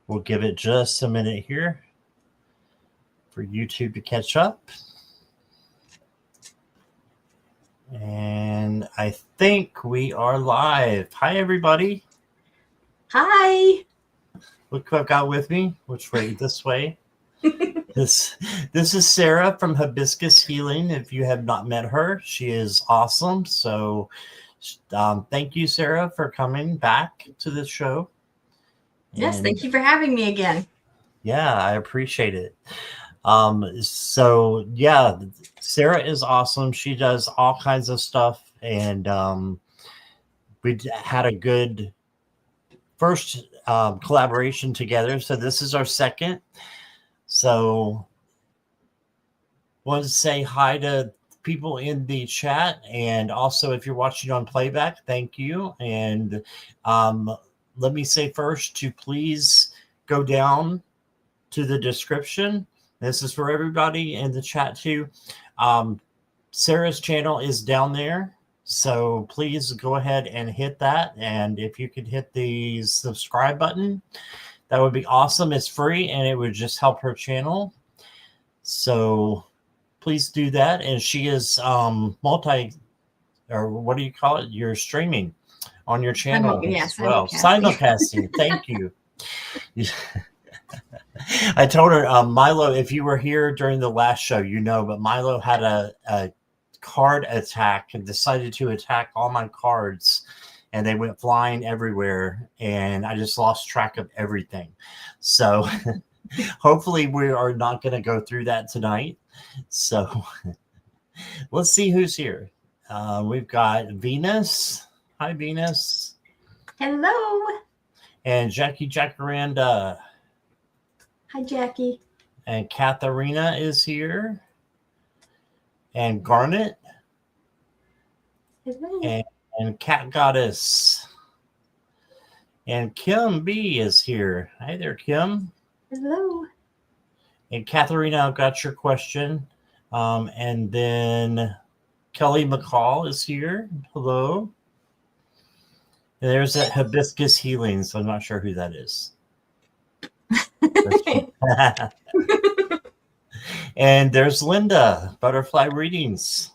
We'll give it just a minute here for YouTube to catch up. And I think we are live. Hi, everybody. Hi. Look who I've got with me. Which way? This way. This is Sara from Hibiscus Healing. If you have not met her, she is awesome. So thank you, Sara, for coming back to the show. Yes, thank you for having me again. Yeah, I appreciate it. Sara is awesome. She does all kinds of stuff, and we had a good first collaboration together. So this is our second. So want to say hi to people in the chat, and also if you're watching on playback, thank you. And let me say first to please go down to the description. This is for everybody in the chat too. Sara's channel is down there, so please go ahead and hit that. And if you could hit the subscribe button, that would be awesome. It's free and it would just help her channel. So please do that. And she is what do you call it? You're streaming on your channel as well. Simulcasting. Thank you. I told her, Milo, if you were here during the last show, but Milo had a card attack and decided to attack all my cards, and they went flying everywhere, and I just lost track of everything. So hopefully we are not going to go through that tonight. So let's see who's here. We've got Venus. Hi, Venus. Hello. And Jackie Jacaranda. Hi, Jackie. And Katharina is here. And Garnet. Hello. And Cat Goddess. And Kim B is here. Hi there, Kim. Hello. And Katharina, I've got your question. And then Kelly McCall is here. Hello. And there's that Hibiscus Healing, so I'm not sure who that is. And there's Linda, Butterfly Readings.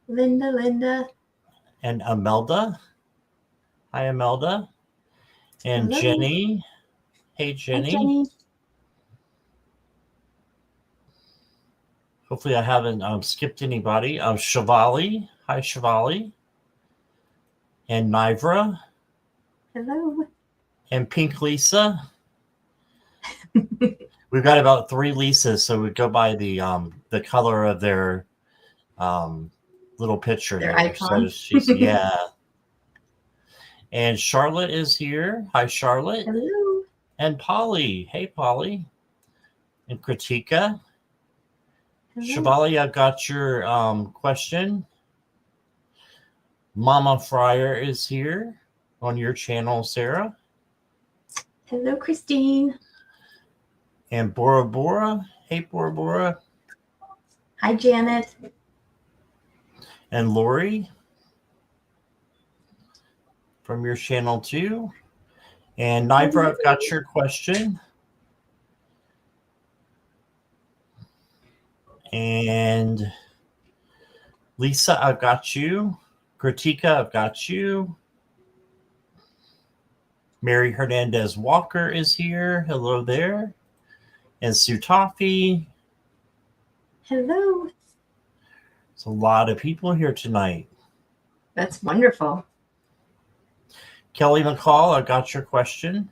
Linda. And Imelda. Hi, Imelda. And hello. Jenny. Hey, Jenny. Hi, Jenny. Hopefully I haven't skipped anybody. Shivali. Hi, Shivali. And Nivra. Hello. And Pink Lisa. We've got about 3 Lisas, so we go by the color of their little picture. Their there. icon. So she's yeah. And Charlotte is here. Hi, Charlotte. Hello. And Polly. Hey, Polly. And Kritika. Shivali, I've got your question. Mama Fryer is here on your channel, Sara. Hello, Christine. And Bora Bora. Hey, Bora Bora. Hi, Janet. And Lori from your channel too. And Nivra, I've got your question. And Lisa, I've got you. Kritika, I've got you. Mary Hernandez Walker is here. Hello there. And Sutafi. Hello. There's a lot of people here tonight. That's wonderful. Kelly McCall, I got your question.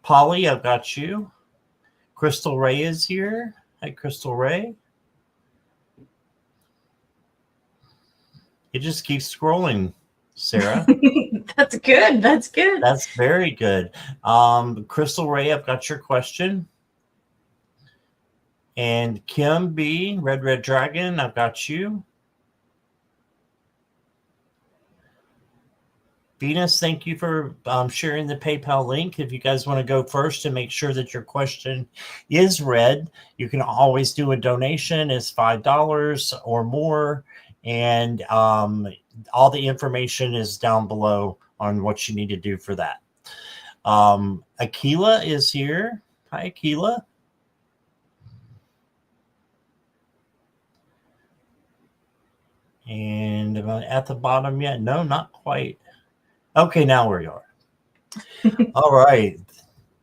Polly, I've got you. Crystal Ray is here. Hi, Crystal Ray. It just keeps scrolling, Sara. That's good. That's good. That's very good. Crystal Ray, I've got your question. And Kim B, Red Dragon, I've got you. Venus, thank you for sharing the PayPal link. If you guys want to go first and make sure that your question is read, you can always do a donation. It's $5 or more. And all the information is down below on what you need to do for that. Akila is here. Hi, Akila. And am I at the bottom yet? No, not quite. Okay, now we are. All right.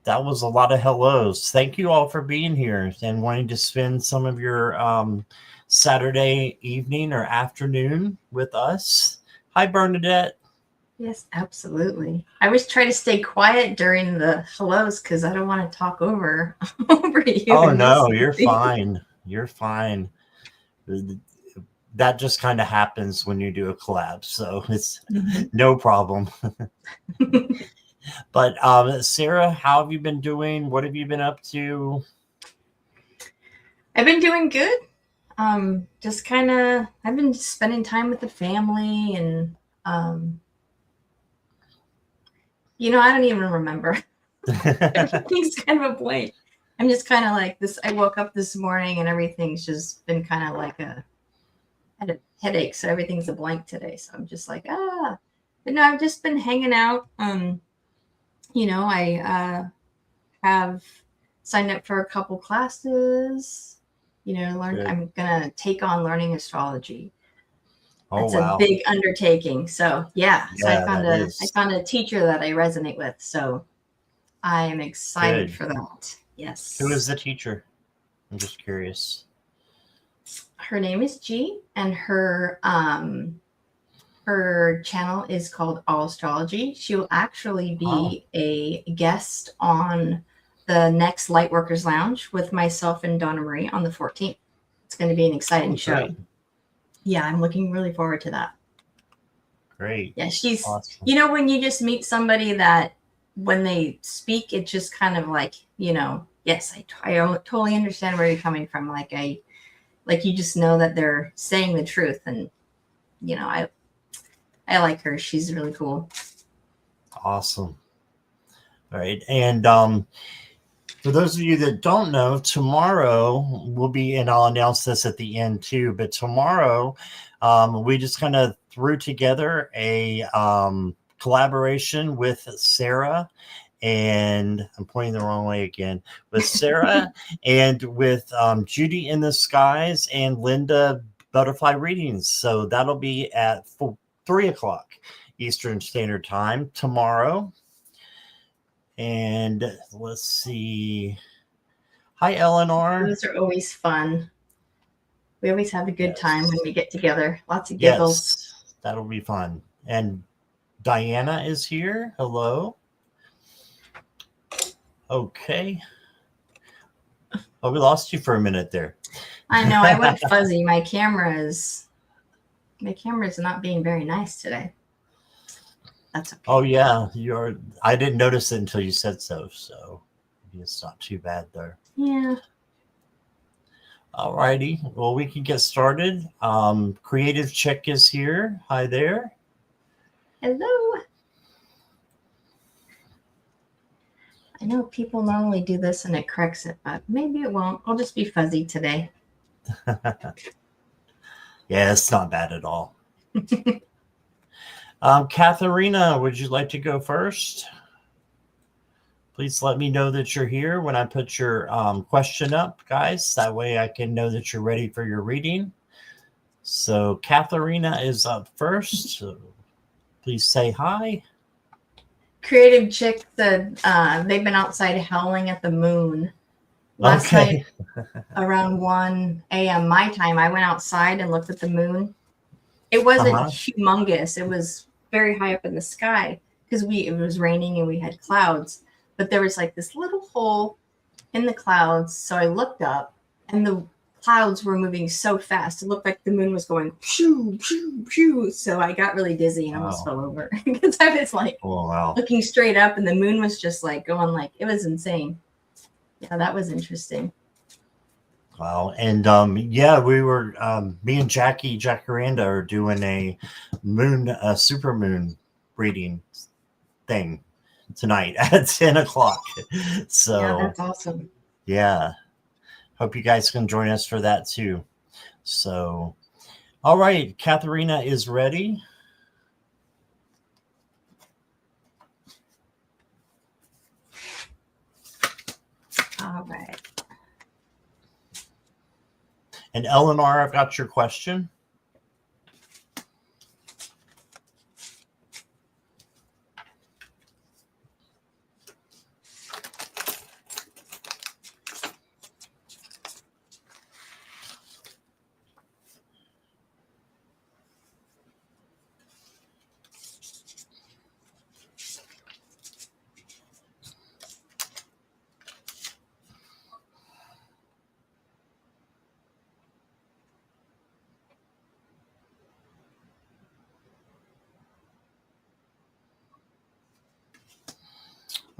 That was a lot of hellos. Thank you all for being here and wanting to spend some of your Saturday evening or afternoon with us. Hi, Bernadette. Yes, absolutely. I always try to stay quiet during the hellos because I don't want to talk over you. Oh, no, you're fine. You're fine. That just kind of happens when you do a collab, so it's no problem. But Sara, how have you been doing? What have you been up to? I've been doing good. Just kind of, I've been spending time with the family and, I don't even remember. Everything's kind of a blank. I'm just kind of like this. I woke up this morning and everything's just been kind of like I had a headache, so everything's a blank today. So I'm just like, But no, I've just been hanging out. I have signed up for a couple classes. I'm gonna take on learning astrology. That's a big undertaking. So so I found a teacher that I resonate with. So I am excited for that. Yes. Who is the teacher? I'm just curious. Her name is G, and her channel is called All Astrology. She will actually be a guest on the next Lightworkers Lounge with myself and Donna Marie on the 14th. It's going to be an exciting show. Yeah, I'm looking really forward to that. Great. Yeah, she's awesome. When you just meet somebody that when they speak, it's just kind of like, yes, I totally understand where you're coming from. Like you just know that they're saying the truth. And, I like her. She's really cool. Awesome. All right. And for those of you that don't know, tomorrow will be, and I'll announce this at the end too, but tomorrow we just kind of threw together a collaboration with Sara, and I'm pointing the wrong way again, with Sara and with Judy in the Skies and Linda Butterfly Readings. So that'll be at 3:00 Eastern Standard Time tomorrow. And let's see. Hi, Eleanor. Those are always fun. We always have a good time when we get together. Lots of giggles. Yes, that'll be fun. And Diana is here. Hello. Okay. Oh, we lost you for a minute there. I know. I went fuzzy. My camera is not being very nice today. That's okay. Oh yeah, I didn't notice it until you said so. So it's not too bad there. Yeah. All righty. Well, we can get started. Creative Chick is here. Hi there. Hello. I know people normally do this and it corrects it, but maybe it won't. I'll just be fuzzy today. Yeah, it's not bad at all. Katharina, would you like to go first? Please let me know that you're here when I put your question up, guys. That way I can know that you're ready for your reading. So Katharina is up first. So please say hi. Creative Chick said they've been outside howling at the moon. Last night around 1 a.m. my time, I went outside and looked at the moon. It wasn't humongous. It was very high up in the sky because it was raining and we had clouds. But there was like this little hole in the clouds. So I looked up and the clouds were moving so fast. It looked like the moon was going shoo, shoo, shoo. So I got really dizzy and almost fell over because I was like looking straight up and the moon was just like going like, it was insane. Yeah, that was interesting. Wow. And we were, me and Jackie Jacaranda are doing a super moon reading thing tonight at 10 o'clock. So yeah, that's awesome. yeah, hope you guys can join us for that too. So, all right, Katharina is ready. All right. And Eleanor, I've got your question.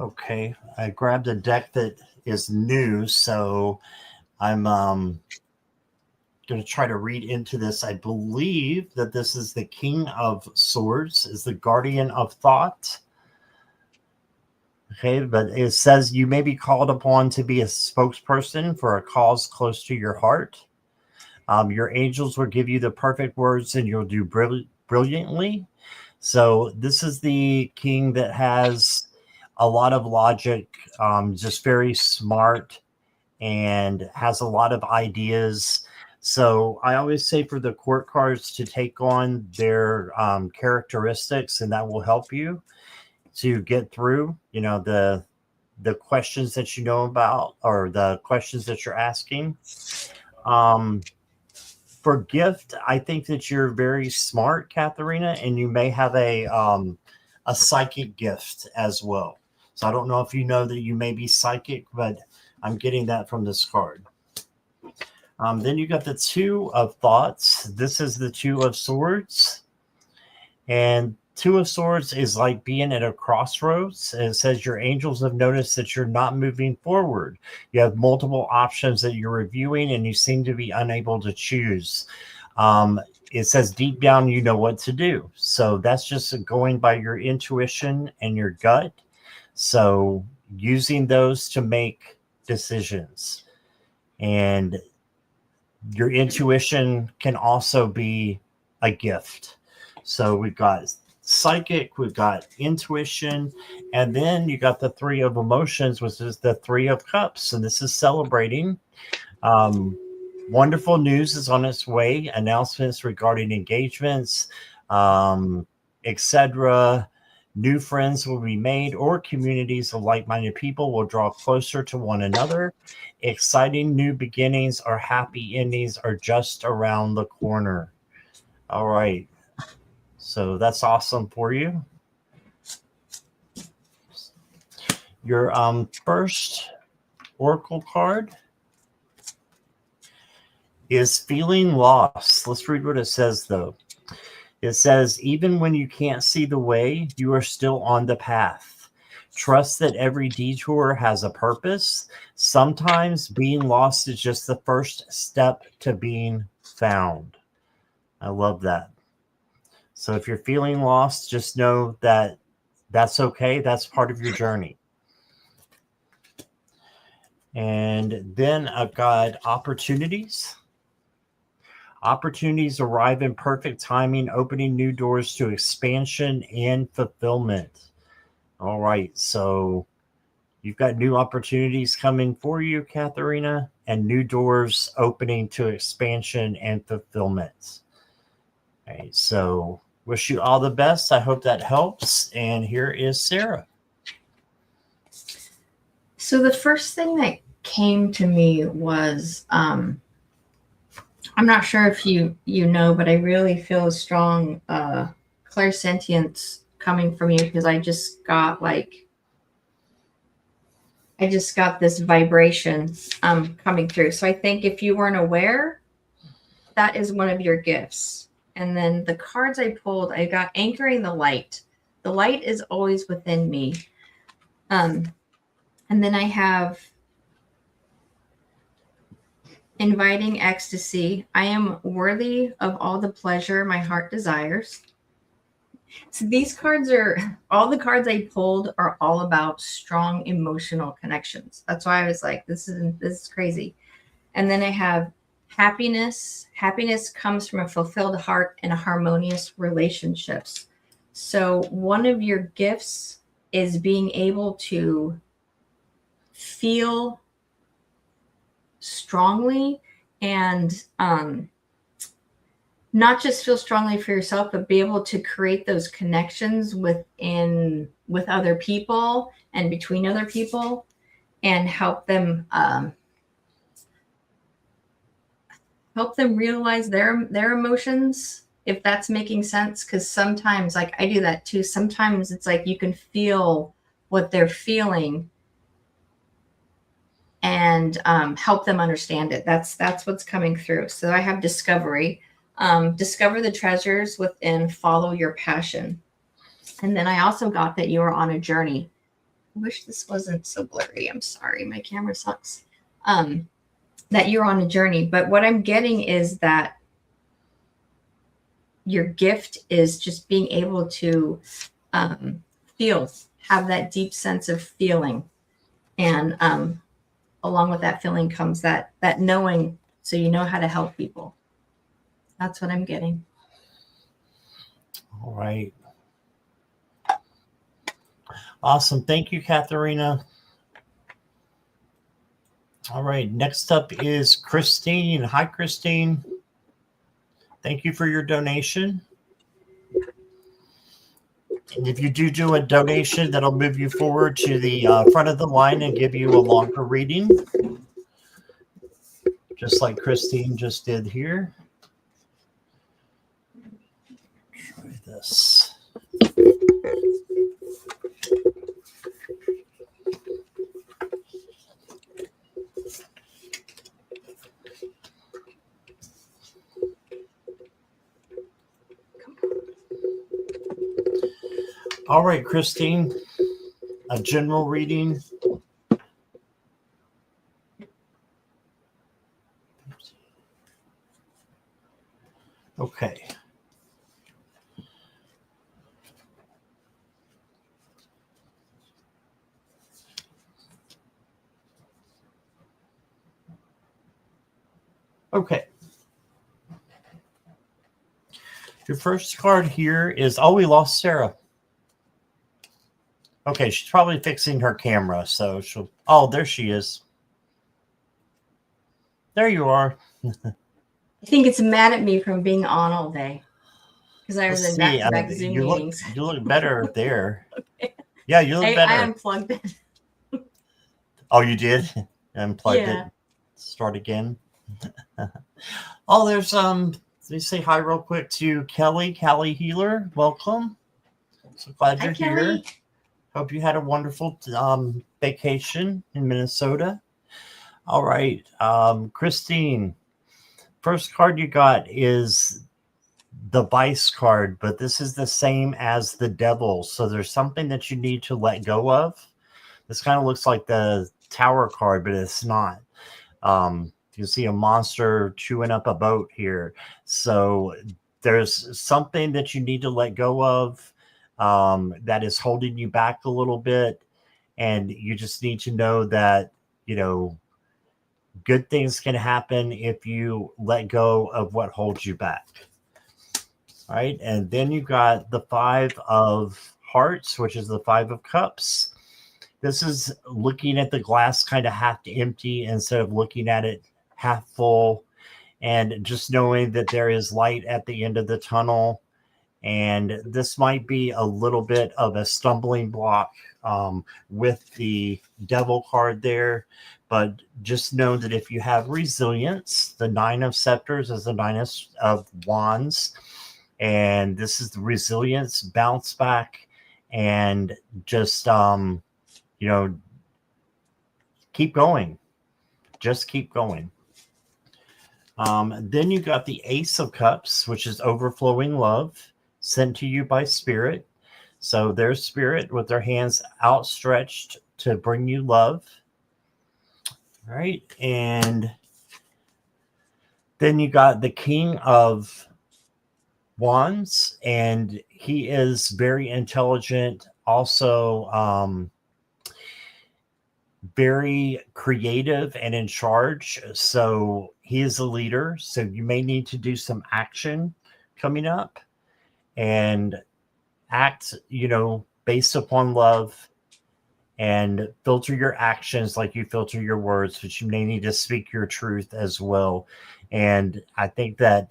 Okay, I grabbed a deck that is new, so I'm going to try to read into this. I believe that this is the King of Swords, is the Guardian of Thought. Okay, but it says you may be called upon to be a spokesperson for a cause close to your heart. Your angels will give you the perfect words and you'll do brilliantly. So this is the king that has a lot of logic, just very smart, and has a lot of ideas. So I always say for the court cards to take on their characteristics, and that will help you to get through, the questions that you know about, or the questions that you're asking. For gift, I think that you're very smart, Katharina, and you may have a psychic gift as well. So I don't know if you know that you may be psychic, but I'm getting that from this card. Then you got the Two of Thoughts. This is the Two of Swords. And Two of Swords is like being at a crossroads. And it says your angels have noticed that you're not moving forward. You have multiple options that you're reviewing, and you seem to be unable to choose. It says deep down, you know what to do. So that's just going by your intuition and your gut. So using those to make decisions. And your intuition can also be a gift. So we've got psychic, we've got intuition, and then you got the Three of Emotions, which is the Three of Cups. And this is celebrating. Wonderful news is on its way. Announcements regarding engagements, etc. New friends will be made, or communities of like-minded people will draw closer to one another. Exciting new beginnings or happy endings are just around the corner. All right. So that's awesome for you. Your first oracle card is Feeling Lost. Let's read what it says, though. It says, even when you can't see the way, you are still on the path. Trust that every detour has a purpose. Sometimes being lost is just the first step to being found. I love that. So if you're feeling lost, just know that that's okay. That's part of your journey. And then I've got opportunities. Opportunities arrive in perfect timing, opening new doors to expansion and fulfillment. All right. So you've got new opportunities coming for you, Katharina, and new doors opening to expansion and fulfillment. All right. So wish you all the best. I hope that helps. And here is Sara. So the first thing that came to me was, I'm not sure if you know, but I really feel a strong clairsentience coming from you, because I just got this vibration coming through. So I think if you weren't aware, that is one of your gifts. And then the cards I pulled, I got Anchoring the Light. The light is always within me. And then I have Inviting Ecstasy. I am worthy of all the pleasure my heart desires. So these cards are, all the cards I pulled are all about strong emotional connections. That's why I was like, this is crazy. And then I have happiness. Happiness comes from a fulfilled heart and a harmonious relationships. So one of your gifts is being able to feel strongly and not just feel strongly for yourself, but be able to create those connections with other people and between other people, and help them realize their emotions, if that's making sense. Because sometimes, like, I do that too. Sometimes it's like you can feel what they're feeling and help them understand it. That's what's coming through. So I have discovery. Discover the treasures within, follow your passion. And then I also got that you are on a journey. I wish this wasn't so blurry. I'm sorry, my camera sucks. That you're on a journey. But what I'm getting is that your gift is just being able to have that deep sense of feeling. And along with that feeling comes that knowing, so you know how to help people. That's what I'm getting. All right. Awesome. Thank you, Katharina. All right. Next up is Christine. Hi, Christine. Thank you for your donation. And if you do a donation, that'll move you forward to the front of the line and give you a longer reading, just like Christine just did here. Try this. All right, Christine, a general reading. Okay. Okay. Your first card here is, oh, we lost Sara. Okay, she's probably fixing her camera, so she'll, oh, there she is. There you are. I think it's mad at me from being on all day because I was Let's in see. back-to-back Zoom meetings. You look better there. Okay. Yeah, you look better. I unplugged it. Oh, you did? Unplugged it. Start again. Oh, there's let me say hi real quick to Kelly Healer. Welcome. So glad you're here. Kelly. Hope you had a wonderful vacation in Minnesota. All right, Christine. First card you got is the Vice card, but this is the same as the Devil. So there's something that you need to let go of. This kind of looks like the Tower card, but it's not. You see a monster chewing up a boat here. So there's something that you need to let go of that is holding you back a little bit. And you just need to know that, you know, good things can happen if you let go of what holds you back. All right. And then you've got the Five of Hearts, which is the Five of Cups. This is looking at the glass kind of half empty instead of looking at it half full, and just knowing that there is light at the end of the tunnel. And this might be a little bit of a stumbling block with the Devil card there. But just know that if you have resilience, the Nine of Scepters is the Nine of Wands. And this is the resilience, bounce back, and just, you know, keep going. Just keep going. Then you got the Ace of Cups, which is overflowing love sent to you by Spirit. So there's Spirit with their hands outstretched to bring you love. All right. And then you got the King of Wands, and he is very intelligent, also very creative and in charge. So he is a leader. So you may need to do some action coming up and act, based upon love, and filter your actions like you filter your words, but you may need to speak your truth as well. And I think that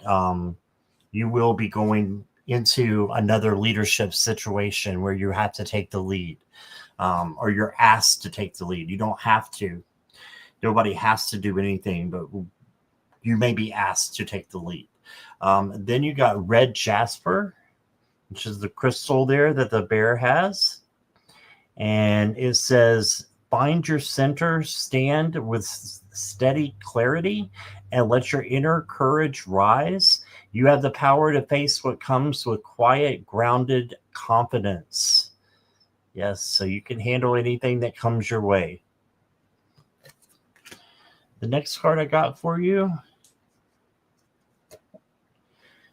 you will be going into another leadership situation where you have to take the lead, or you're asked to take the lead. You don't have to. Nobody has to do anything, but you may be asked to take the lead. Then you got red jasper, which is the crystal there that the bear has. And it says, find your center, stand with steady clarity, and let your inner courage rise. You have the power to face what comes with quiet, grounded confidence. Yes, so you can handle anything that comes your way. The next card I got for you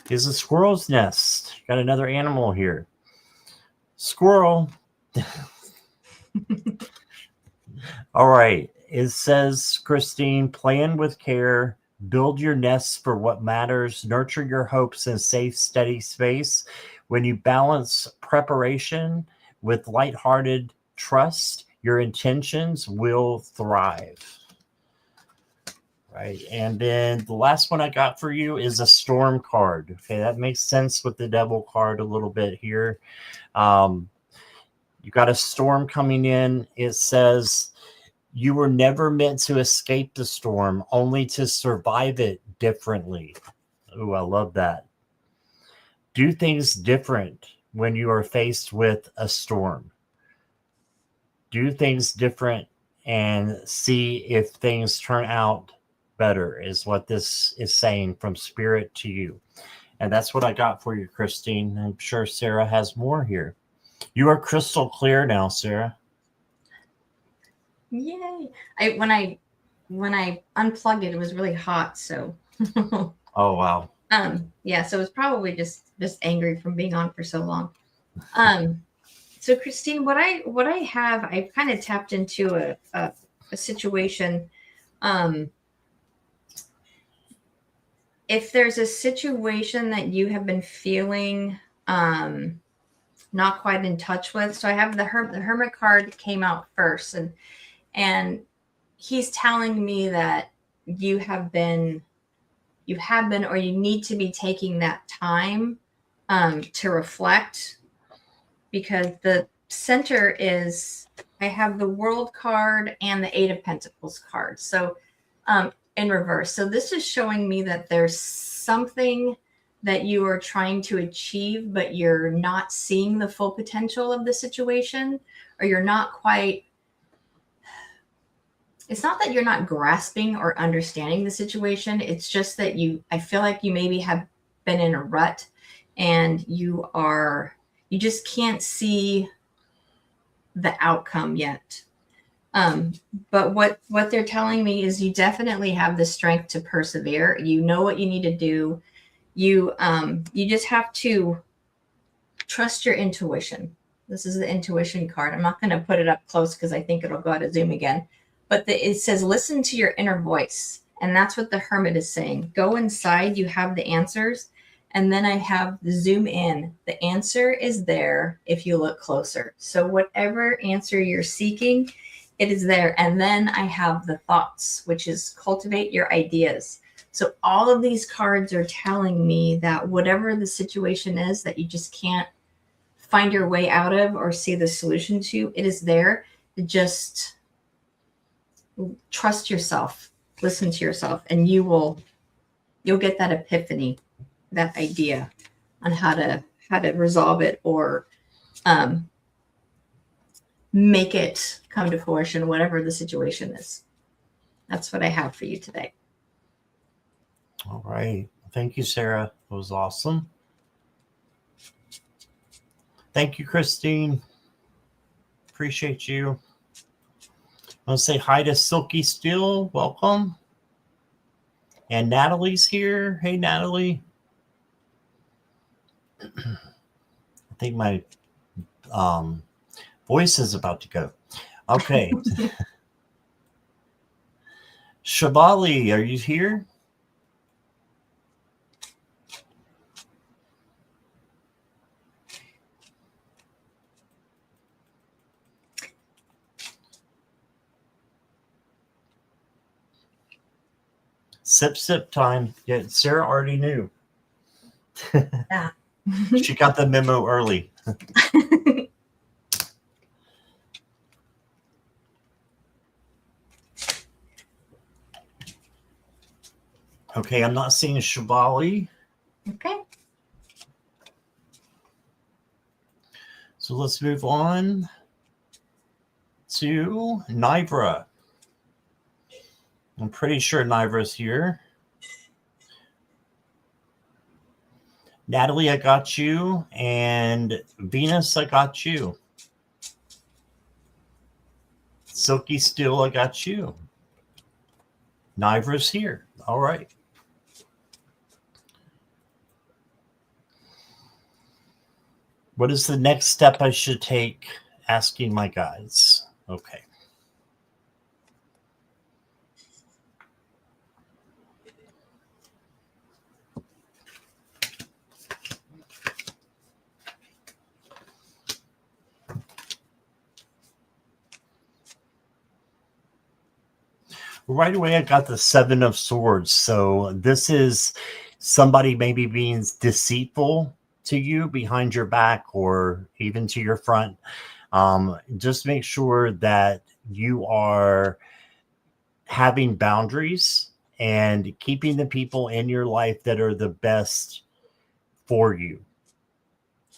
is a squirrel's nest. Got another animal here. Squirrel. All right. It says, Christine, plan with care, build your nests for what matters, nurture your hopes in safe, steady space. When you balance preparation with lighthearted trust, your intentions will thrive. Right. And then the last one I got for you is a storm card. Okay. That makes sense with the devil card a little bit here. You got a storm coming in. It says, you were never meant to escape the storm, only to survive it differently. Oh, I love that. Do things different when you are faced with a storm. Do things different and see if things turn out better, is what this is saying from spirit to you. And that's what I got for you, Christine. I'm sure Sara has more here. You are crystal clear now, Sara. Yay! When I unplugged it, it was really hot. So. Oh wow. Yeah. So it was probably just angry from being on for so long. So Christine, what I have, I've kind of tapped into a situation. If there's a situation that you have been feeling not quite in touch with, so I have the Hermit card came out first, and he's telling me that you have been, or you need to be taking that time to reflect, because the center is, I have the World card and the Eight of Pentacles card. So in reverse. So this is showing me that there's something that you are trying to achieve, but you're not seeing the full potential of the situation, or you're not quite, it's not that you're not grasping or understanding the situation. It's just that I feel like you maybe have been in a rut, and you just can't see the outcome yet. But what they're telling me is you definitely have the strength to persevere. You know what you need to do. You just have to trust your intuition. This is the intuition card. I'm not going to put it up close because I think it'll go out of zoom again. But it says, listen to your inner voice. And that's what the Hermit is saying. Go inside. You have the answers. And then I have the zoom in. The answer is there if you look closer. So whatever answer you're seeking, it is there. And then I have the thoughts, which is cultivate your ideas. So all of these cards are telling me that whatever the situation is that you just can't find your way out of or see the solution to, it is there. Just trust yourself, listen to yourself, and you'll get that epiphany, that idea on how to resolve it, or make it come to fruition, whatever the situation is. That's what I have for you today. All right. Thank you, Sara. It was awesome. Thank you, Christine. Appreciate you. I want to say hi to Silky Steel. Welcome. And Natalie's here. Hey, Natalie. I think my um, voice is about to go. Okay. Shavali, are you here? Sip time. Yeah, Sarah already knew. Yeah. She got the memo early. Okay, I'm not seeing Shavali. Okay. So let's move on to Nivra. I'm pretty sure Nivra's here. Natalie, I got you. And Venus, I got you. Silky Still, I got you. Nivra's here. All right. What is the next step I should take? Asking my guides. Okay. Right away, I got the Seven of Swords. So this is somebody maybe being deceitful to you behind your back or even to your front. Just make sure that you are having boundaries and keeping the people in your life that are the best for you.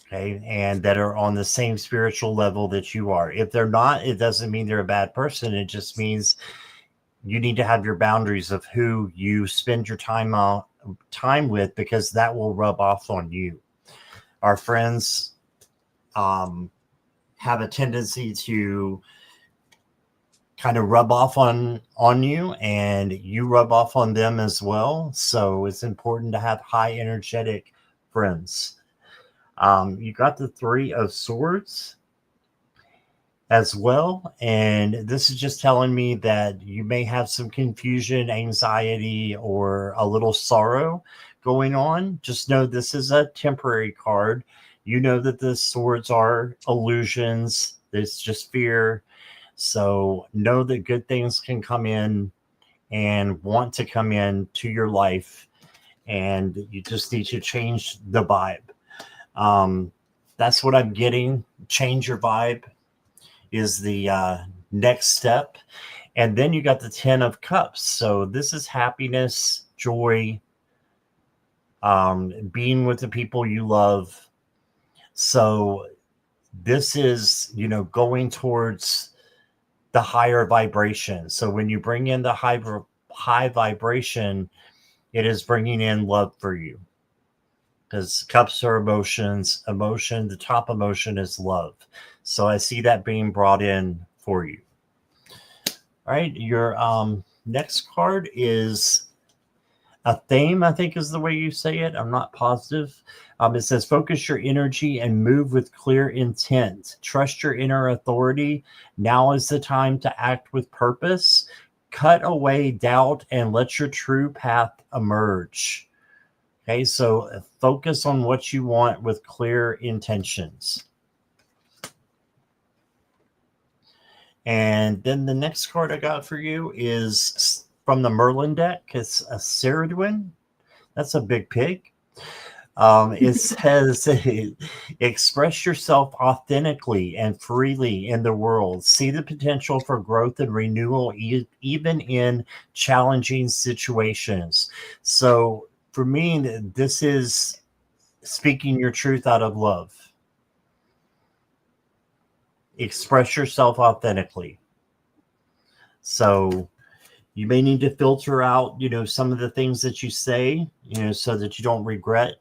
Okay. And that are on the same spiritual level that you are. If they're not, it doesn't mean they're a bad person. It just means you need to have your boundaries of who you spend your time with, because that will rub off on you. Our friends have a tendency to kind of rub off on you, and you rub off on them as well. So it's important to have high energetic friends. You got the Three of Swords as well. And this is just telling me that you may have some confusion, anxiety, or a little sorrow going on. Just know this is a temporary card. You know that the swords are illusions. It's just fear. So know that good things can come in and want to come in to your life. And you just need to change the vibe. That's what I'm getting. Change your vibe is the next step. And then you got the 10 of Cups. So this is happiness, joy, being with the people you love. So this is, going towards the higher vibration. So when you bring in the high vibration, it is bringing in love for you. Because cups are emotions. The top emotion is love. So I see that being brought in for you. All right, your next card is a theme, I think is the way you say it. I'm not positive. It says, focus your energy and move with clear intent. Trust your inner authority. Now is the time to act with purpose. Cut away doubt and let your true path emerge. Okay, so focus on what you want with clear intentions. And then the next card I got for you is from the Merlin deck. It's a Ceridwen. That's a big pig. It says, express yourself authentically and freely in the world. See the potential for growth and renewal, even in challenging situations. So for me, this is speaking your truth out of love. Express yourself authentically. So you may need to filter out, some of the things that you say, so that you don't regret,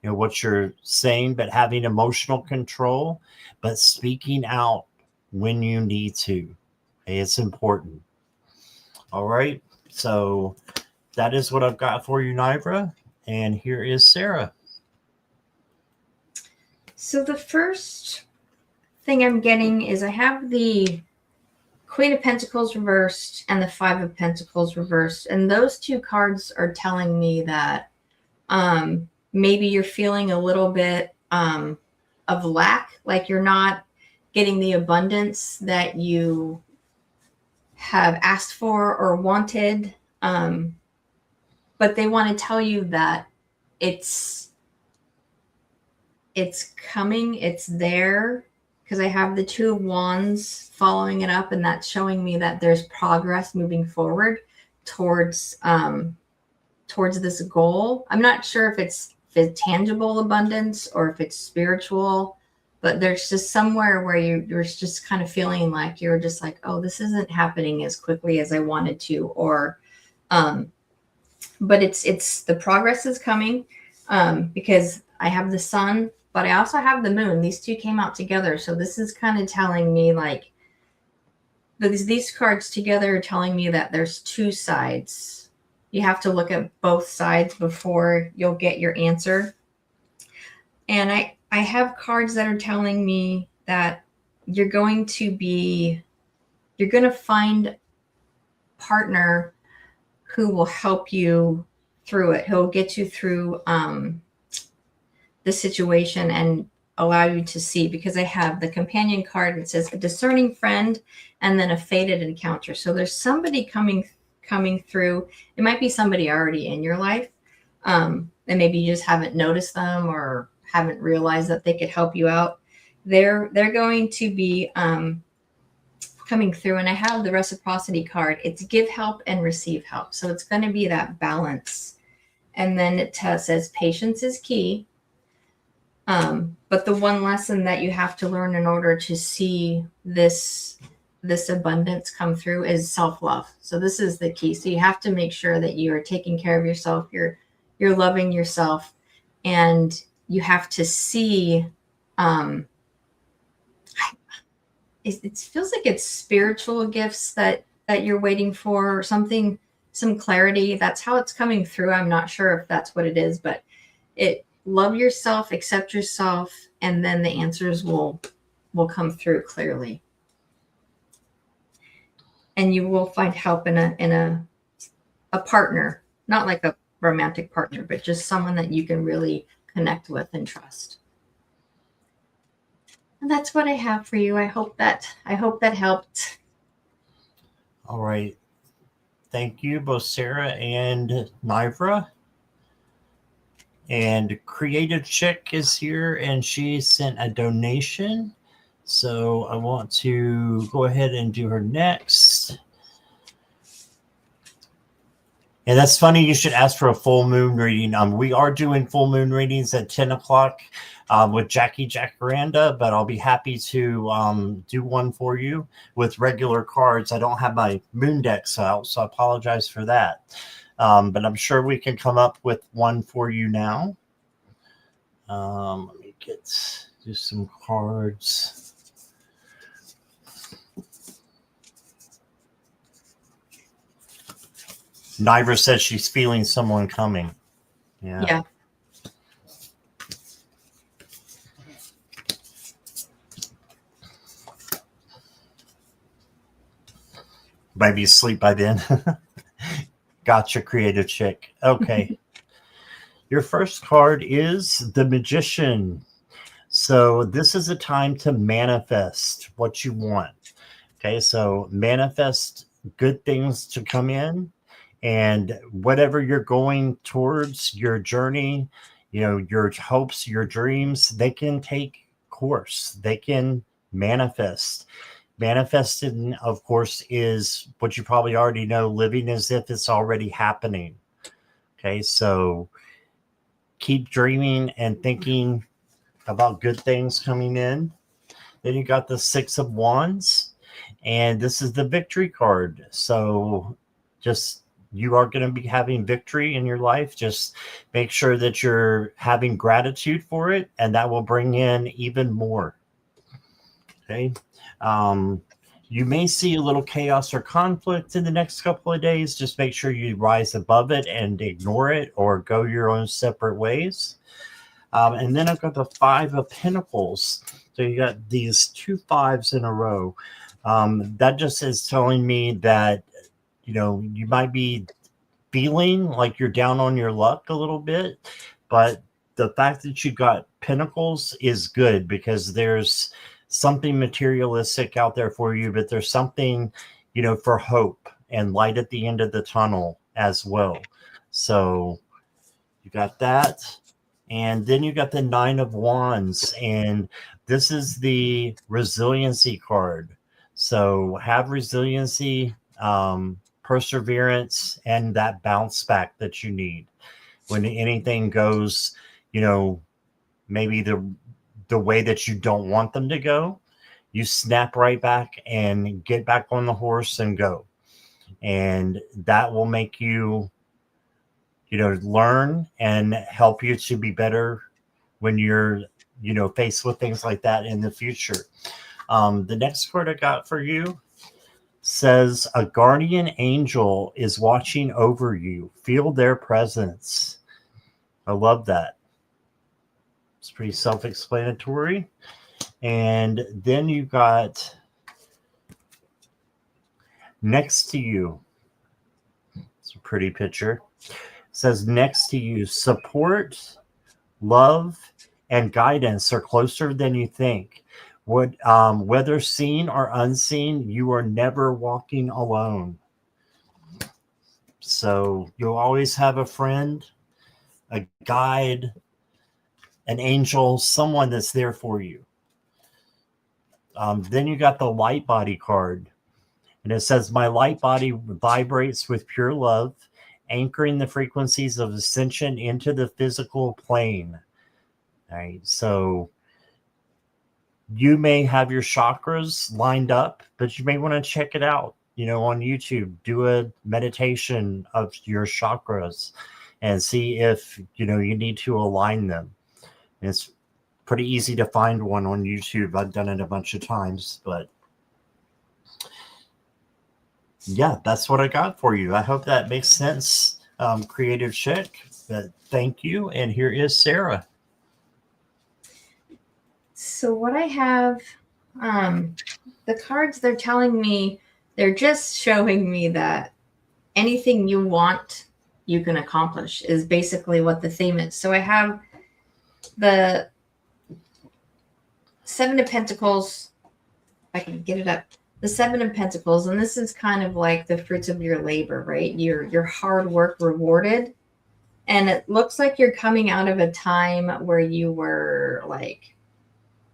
what you're saying, but having emotional control, but speaking out when you need to. Okay, it's important. All right. So that is what I've got for you, Nivra. And here is Sara. So the first thing I'm getting is I have the Queen of Pentacles reversed and the Five of Pentacles reversed. And those two cards are telling me that maybe you're feeling a little bit of lack, like you're not getting the abundance that you have asked for or wanted. But they want to tell you that it's coming, it's there, because I have the Two of Wands following it up, and that's showing me that there's progress moving forward towards this goal. I'm not sure if it's tangible abundance or if it's spiritual, but there's just somewhere where you're just kind of feeling like you're just like, oh, this isn't happening as quickly as I wanted to, or but it's the progress is coming, because I have the sun, but I also have the moon. These two came out together. So this is kind of telling me like these cards together are telling me that there's two sides. You have to look at both sides before you'll get your answer. And I have cards that are telling me that you're going to find a partner who will help you through it. Who'll get you through the situation and allow you to see, because I have the companion card. It says a discerning friend and then a fated encounter. So there's somebody coming through. It might be somebody already in your life. And maybe you just haven't noticed them or haven't realized that they could help you out. They're going to be coming through. And I have the reciprocity card. It's give help and receive help. So it's going to be that balance. And then it says patience is key. But the one lesson that you have to learn in order to see this abundance come through is self-love. So this is the key. So you have to make sure that you are taking care of yourself. You're loving yourself, and you have to see, it feels like it's spiritual gifts that you're waiting for, or something, some clarity. That's how it's coming through. I'm not sure if that's what it is, but love yourself, accept yourself, and then the answers will come through clearly. And you will find help in a partner, not like a romantic partner, but just someone that you can really connect with and trust. And that's what I have for you. I hope that helped. All right. Thank you, both Sara and Nivra. And Creative Chick is here, and she sent a donation. So I want to go ahead and do her next. And that's funny. You should ask for a full moon reading. We are doing full moon readings at 10 o'clock with Jackie Jacaranda, but I'll be happy to do one for you with regular cards. I don't have my moon decks out, so I apologize for that. But I'm sure we can come up with one for you now. Let me do some cards. Nivra says she's feeling someone coming. Yeah. Might be asleep by then. Gotcha, Creative Chick. Okay. Your first card is the Magician. So this is a time to manifest what you want. Okay, so manifest good things to come in, and whatever you're going towards, your journey, your hopes, your dreams, they can take course. They can manifest. Manifesting, of course, is what you probably already know, living as if it's already happening. Okay, so keep dreaming and thinking about good things coming in. Then you got the Six of Wands, and this is the victory card. So just you are going to be having victory in your life. Just make sure that you're having gratitude for it, and that will bring in even more. Okay. You may see a little chaos or conflict in the next couple of days. Just make sure you rise above it and ignore it or go your own separate ways. And then I've got the 5 of Pentacles. So you got these 2 5s in a row. That just is telling me that, you might be feeling like you're down on your luck a little bit, but the fact that you got Pentacles is good, because there's something materialistic out there for you, but there's something, for hope and light at the end of the tunnel as well. So you got that. And then you got the 9 of Wands, and this is the resiliency card. So have resiliency, perseverance, and that bounce back that you need when anything goes, maybe the way that you don't want them to go. You snap right back and get back on the horse and go. And that will make you, learn and help you to be better when you're, faced with things like that in the future. The next card I got for you says a guardian angel is watching over you. Feel their presence. I love that. It's pretty self-explanatory. And then you got next to you. It's a pretty picture. It says next to you, support, love, and guidance are closer than you think. Whether seen or unseen, you are never walking alone. So you'll always have a friend, a guide, an angel, someone that's there for you. Then you got the light body card. And it says, my light body vibrates with pure love, anchoring the frequencies of ascension into the physical plane. All right. So you may have your chakras lined up, but you may want to check it out, on YouTube. Do a meditation of your chakras and see if, you need to align them. And it's pretty easy to find one on YouTube. I've done it a bunch of times, but yeah, that's what I got for you. I hope that makes sense. Creative chick, but thank you. And here is Sara. So what I have, the cards, they're telling me, they're just showing me that anything you want, you can accomplish, is basically what the theme is. So I have the 7 of Pentacles. If I can get it up. The 7 of Pentacles, and this is kind of like the fruits of your labor, right? Your hard work rewarded. And it looks like you're coming out of a time where you were like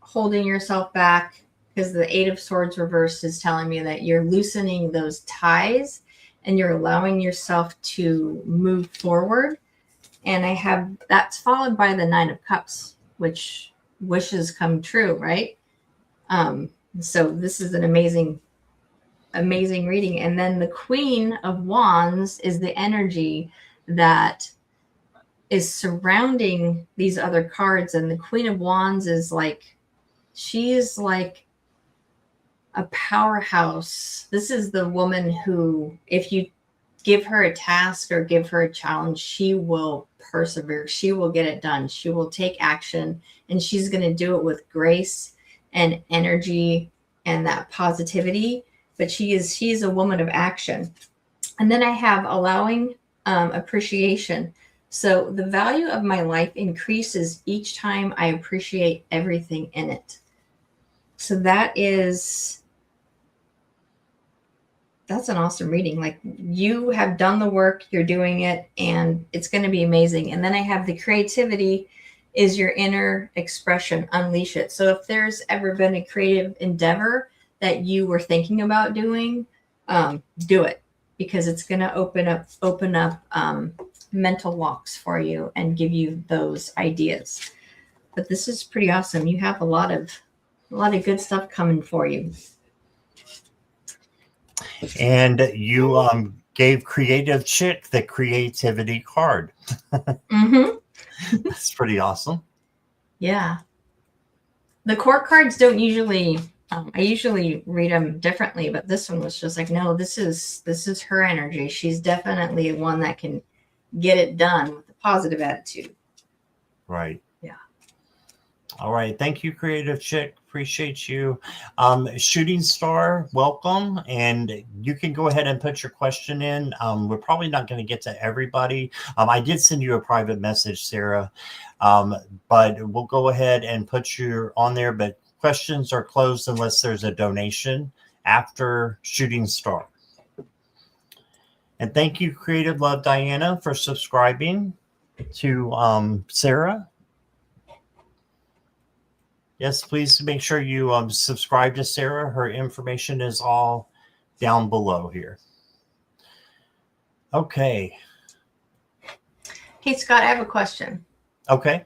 holding yourself back, because the 8 of Swords reversed is telling me that you're loosening those ties and you're allowing yourself to move forward. And I have, that's followed by the 9 of Cups, which wishes come true, right? So this is an amazing reading. And then the Queen of Wands is the energy that is surrounding these other cards. And the Queen of Wands is like, she's like a powerhouse. This is the woman who, if you give her a task or give her a challenge, she will persevere. She will get it done. She will take action, and she's going to do it with grace and energy and that positivity. But she's a woman of action. And then I have allowing, appreciation. So the value of my life increases each time I appreciate everything in it. So that's an awesome reading. Like, you have done the work, you're doing it, and it's going to be amazing. And then I have the creativity is your inner expression, unleash it. So if there's ever been a creative endeavor that you were thinking about doing, do it, because it's going to open up mental locks for you and give you those ideas. But this is pretty awesome. You have a lot of good stuff coming for you. And you gave Creative Chick the creativity card. Mm-hmm. That's pretty awesome. Yeah. The court cards don't usually, I usually read them differently, but this one was just like, no, this is her energy. She's definitely one that can get it done with a positive attitude. Right. Yeah. All right. Thank you, Creative Chick. Appreciate you. Shooting Star, welcome. And you can go ahead and put your question in. We're probably not going to get to everybody. I did send you a private message, Sarah. But we'll go ahead and put you on there. But questions are closed unless there's a donation after Shooting Star. And thank you, Creative Love Diana, for subscribing to Sarah. Yes, please make sure you subscribe to Sarah. Her information is all down below here. Okay. Hey, Scott, I have a question. Okay.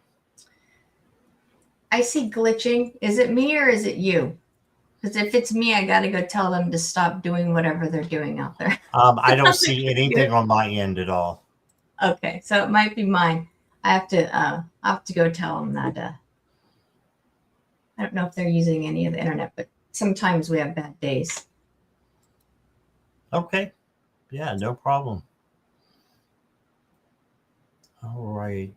I see glitching. Is it me or is it you? Because if it's me, I got to go tell them to stop doing whatever they're doing out there. I don't see anything on my end at all. Okay, so it might be mine. I have to go tell them that. I don't know if they're using any of the internet, but sometimes we have bad days. Okay. Yeah, no problem. All right.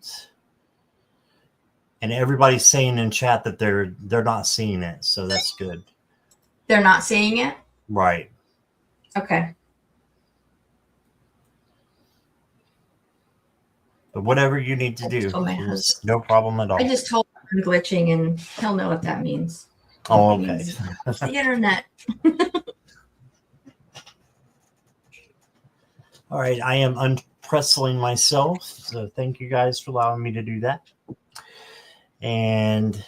And everybody's saying in chat that they're not seeing it, so that's good. They're not seeing it? Right. Okay. But whatever you need to do, is no problem at all. I just told him I'm glitching, and he'll know what that means. Oh, okay. It's the internet. All right, I am unpressing myself, so thank you guys for allowing me to do that. And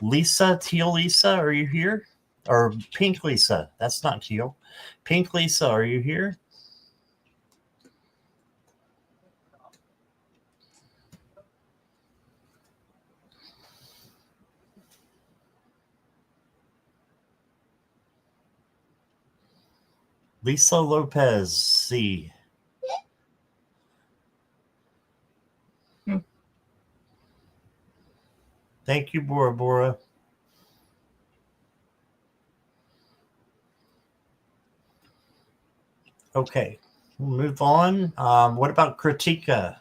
Lisa, Teal Lisa, are you here? Or Pink Lisa, that's not teal. Pink Lisa, are you here? Lisa Lopez, C. Thank you, Bora Bora. Okay, we'll move on. What about Kritika?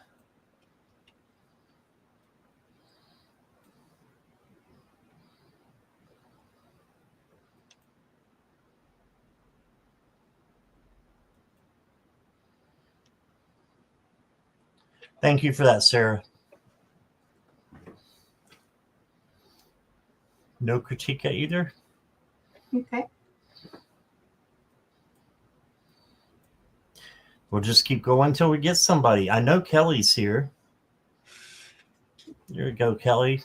Thank you for that, Sarah. No Kritika either? Okay. We'll just keep going until we get somebody. I know Kelly's here. There we go, Kelly.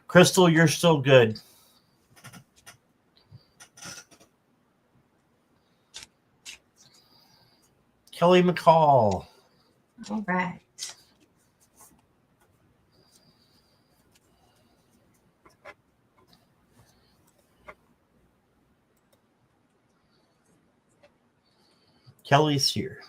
Crystal, you're still good. Kelly McCall. All right. Kelly's here.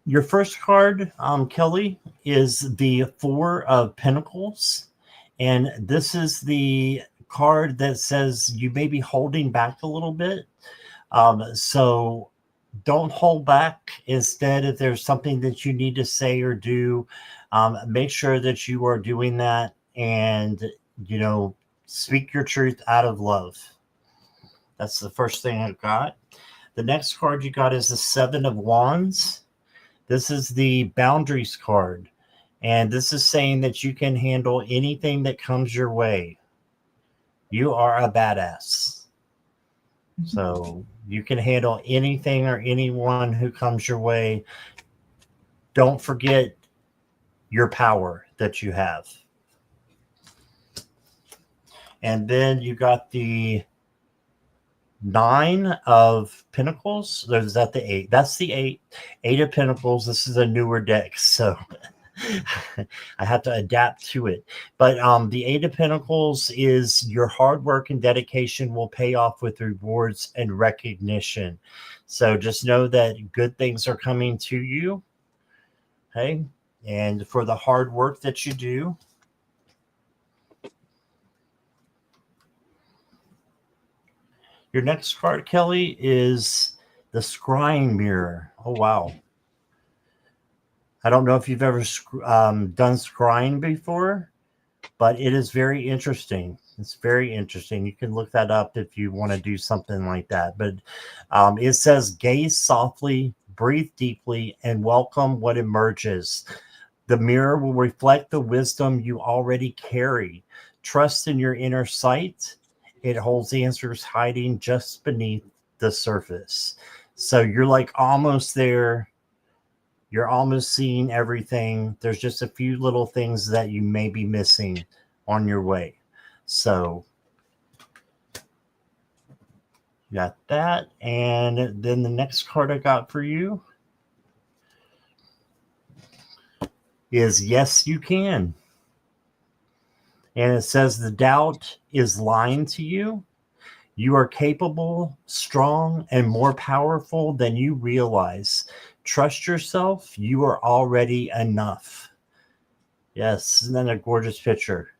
Your first card, Kelly, is the Four of Pentacles. And this is the card that says you may be holding back a little bit. So don't hold back. Instead, if there's something that you need to say or do, make sure that you are doing that and, speak your truth out of love. That's the first thing I got. The next card you got is the Seven of Wands. This is the boundaries card. And this is saying that you can handle anything that comes your way. You are a badass. So you can handle anything or anyone who comes your way. Don't forget your power that you have. And then you got the Nine of Pentacles. Is that the eight? That's the eight. Eight of Pentacles. This is a newer deck, so I have to adapt to it. But the Eight of Pentacles is your hard work and dedication will pay off with rewards and recognition. So just know that good things are coming to you. Okay. and for the hard work that you do. Your next card, Kelly, is the scrying mirror. Oh, wow. I don't know if you've ever done scrying before, but it is very interesting. It's very interesting. You can look that up if you want to do something like that. But it says, gaze softly, breathe deeply, and welcome what emerges. The mirror will reflect the wisdom you already carry. Trust in your inner sight. It holds answers hiding just beneath the surface. So you're like almost there. You're almost seeing everything. There's just a few little things that you may be missing on your way. So you got that. And then the next card I got for you is Yes, You Can. And it says the doubt is lying to you. You are capable, strong, and more powerful than you realize. Trust yourself. You are already enough. Yes, isn't that a gorgeous picture?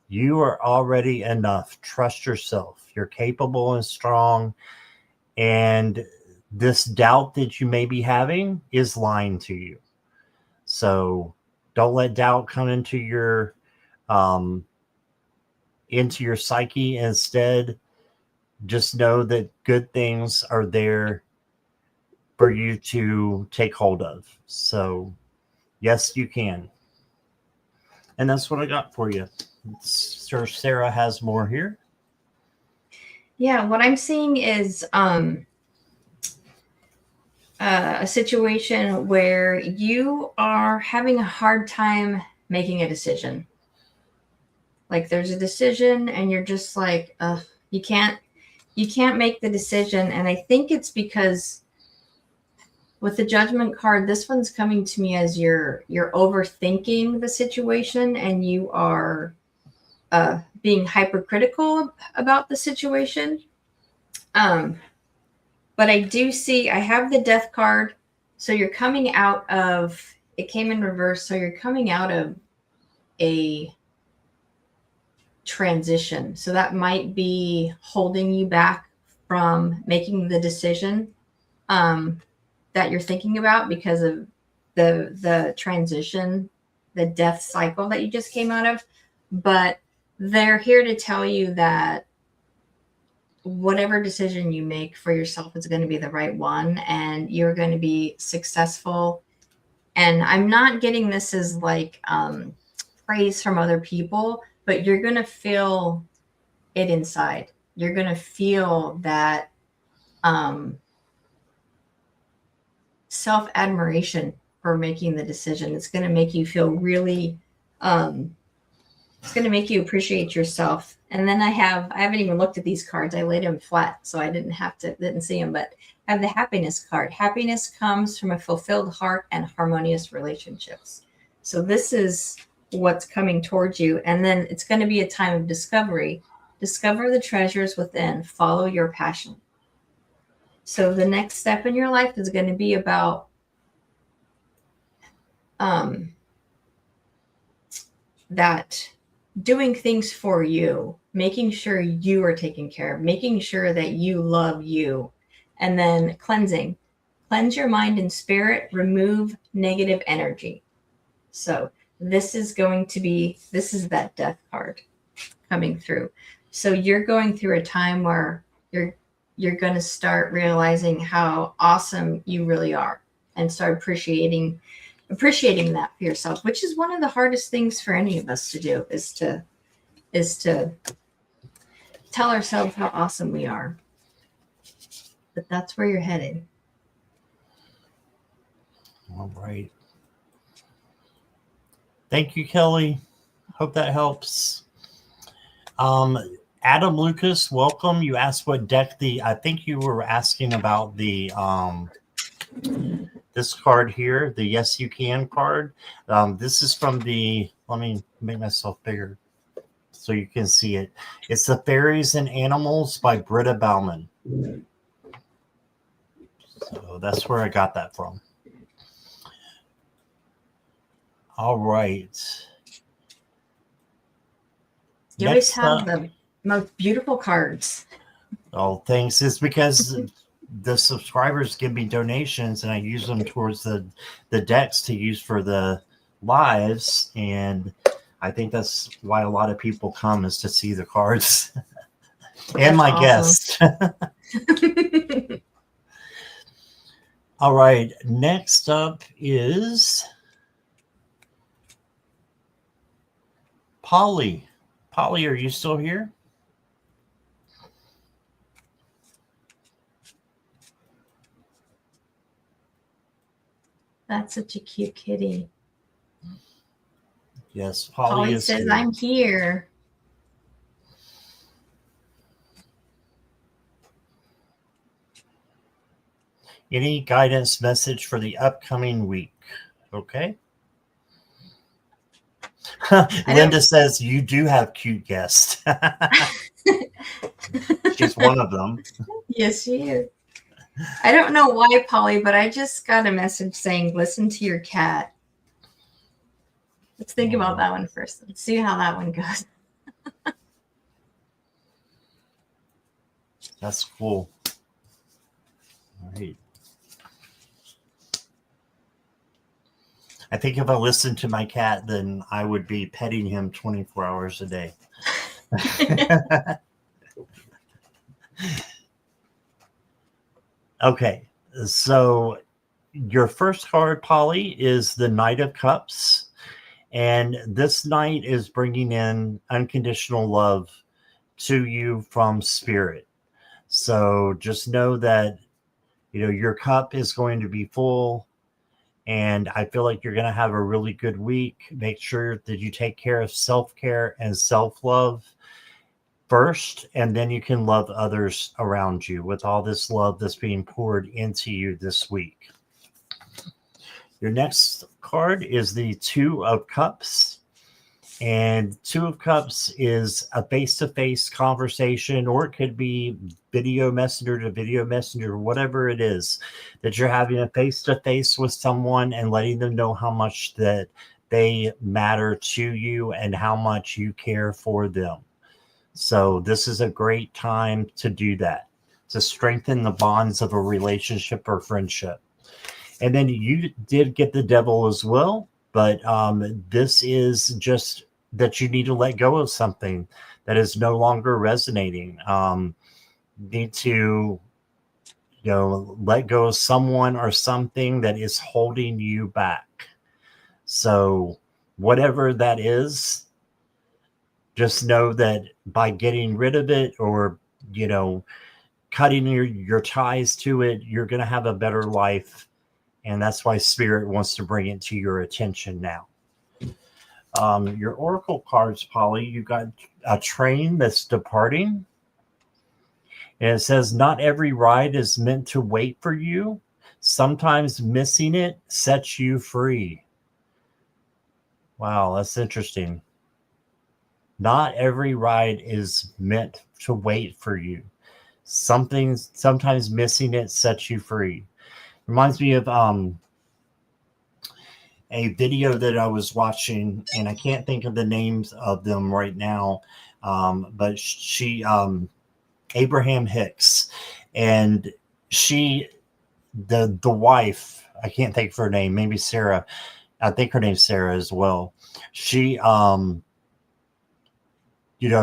You are already enough. Trust yourself. You're capable and strong. And this doubt that you may be having is lying to you. So don't let doubt come into your psyche. Instead, just know that good things are there for you to take hold of. So yes, you can. And that's what I got for you. Sir Sarah has more here. Yeah, what I'm seeing is a situation where you are having a hard time making a decision. Like there's a decision and you're just like, you can't make the decision. And I think it's because with the Judgment card, this one's coming to me as you're overthinking the situation and you are being hypercritical about the situation. But I do see, I have the Death card. So you're coming out of, it came in reverse. So you're coming out of a transition. So that might be holding you back from making the decision that you're thinking about because of the transition, the death cycle that you just came out of. But they're here to tell you that whatever decision you make for yourself is going to be the right one and you're going to be successful. And I'm not getting this as like praise from other people, but you're going to feel it inside. You're going to feel that self-admiration for making the decision. It's going to make you feel really, it's going to make you appreciate yourself. And then I haven't even looked at these cards. I laid them flat, so I didn't see them, but I have the Happiness card. Happiness comes from a fulfilled heart and harmonious relationships. So this is what's coming towards you. And then it's going to be a time of discovery. Discover the treasures within. Follow your passion. So the next step in your life is going to be about that doing things for you, making sure you are taken care of, making sure that you love you, and then cleansing. Cleanse your mind and spirit, remove negative energy. So this is that Death card coming through. So you're going through a time where you're going to start realizing how awesome you really are and start appreciating that for yourself, which is one of the hardest things for any of us to do, is to tell ourselves how awesome we are. But that's where you're headed. All right. Thank you, Kelly. Hope that helps. Adam Lucas, welcome. You asked what deck I think you were asking about the this card here, the Yes You Can card. This is from let me make myself bigger so you can see it. It's the Fairies and Animals by Britta Bauman. So that's where I got that from. All right. You always Next have up, the most beautiful cards. oh, thanks. It's because the subscribers give me donations, and I use them towards the decks to use for the lives, and I think that's why a lot of people come, is to see the cards and That's my awesome. guest. All right. Next up is Polly. Polly, are you still here? That's such a cute kitty. Yes, Polly Polly is says, here. I'm here. Any guidance message for the upcoming week? Okay. Linda says you do have cute guests. She's one of them. Yes, she is. I don't know why, Polly, but I just got a message saying, listen to your cat. Let's think about that one first. Let's see how that one goes. That's cool. All right. I think if I listened to my cat, then I would be petting him 24 hours a day. Okay, so your first card, Polly, is the Knight of Cups. And this knight is bringing in unconditional love to you from spirit. So just know that, your cup is going to be full. And I feel like you're going to have a really good week. Make sure that you take care of self-care and self-love first, and then you can love others around you with all this love that's being poured into you this week. Your next card is the Two of Cups. And Two of Cups is a face-to-face conversation, or it could be video messenger to video messenger, whatever it is, that you're having a face-to-face with someone and letting them know how much that they matter to you and how much you care for them. So this is a great time to do that, to strengthen the bonds of a relationship or friendship. And then you did get the Devil as well, but this is just that you need to let go of something that is no longer resonating. Need to, let go of someone or something that is holding you back. So whatever that is, just know that by getting rid of it, or, cutting your ties to it, you're going to have a better life. And that's why Spirit wants to bring it to your attention now. Your Oracle cards, Polly, you got a train that's departing. And it says, not every ride is meant to wait for you. Sometimes missing it sets you free. Wow, that's interesting. Not every ride is meant to wait for you. Sometimes missing it sets you free. Reminds me of a video that I was watching, and I can't think of the names of them right now. But she, Abraham Hicks, and the wife, I can't think of her name, maybe Sarah. I think her name's Sara as well. She,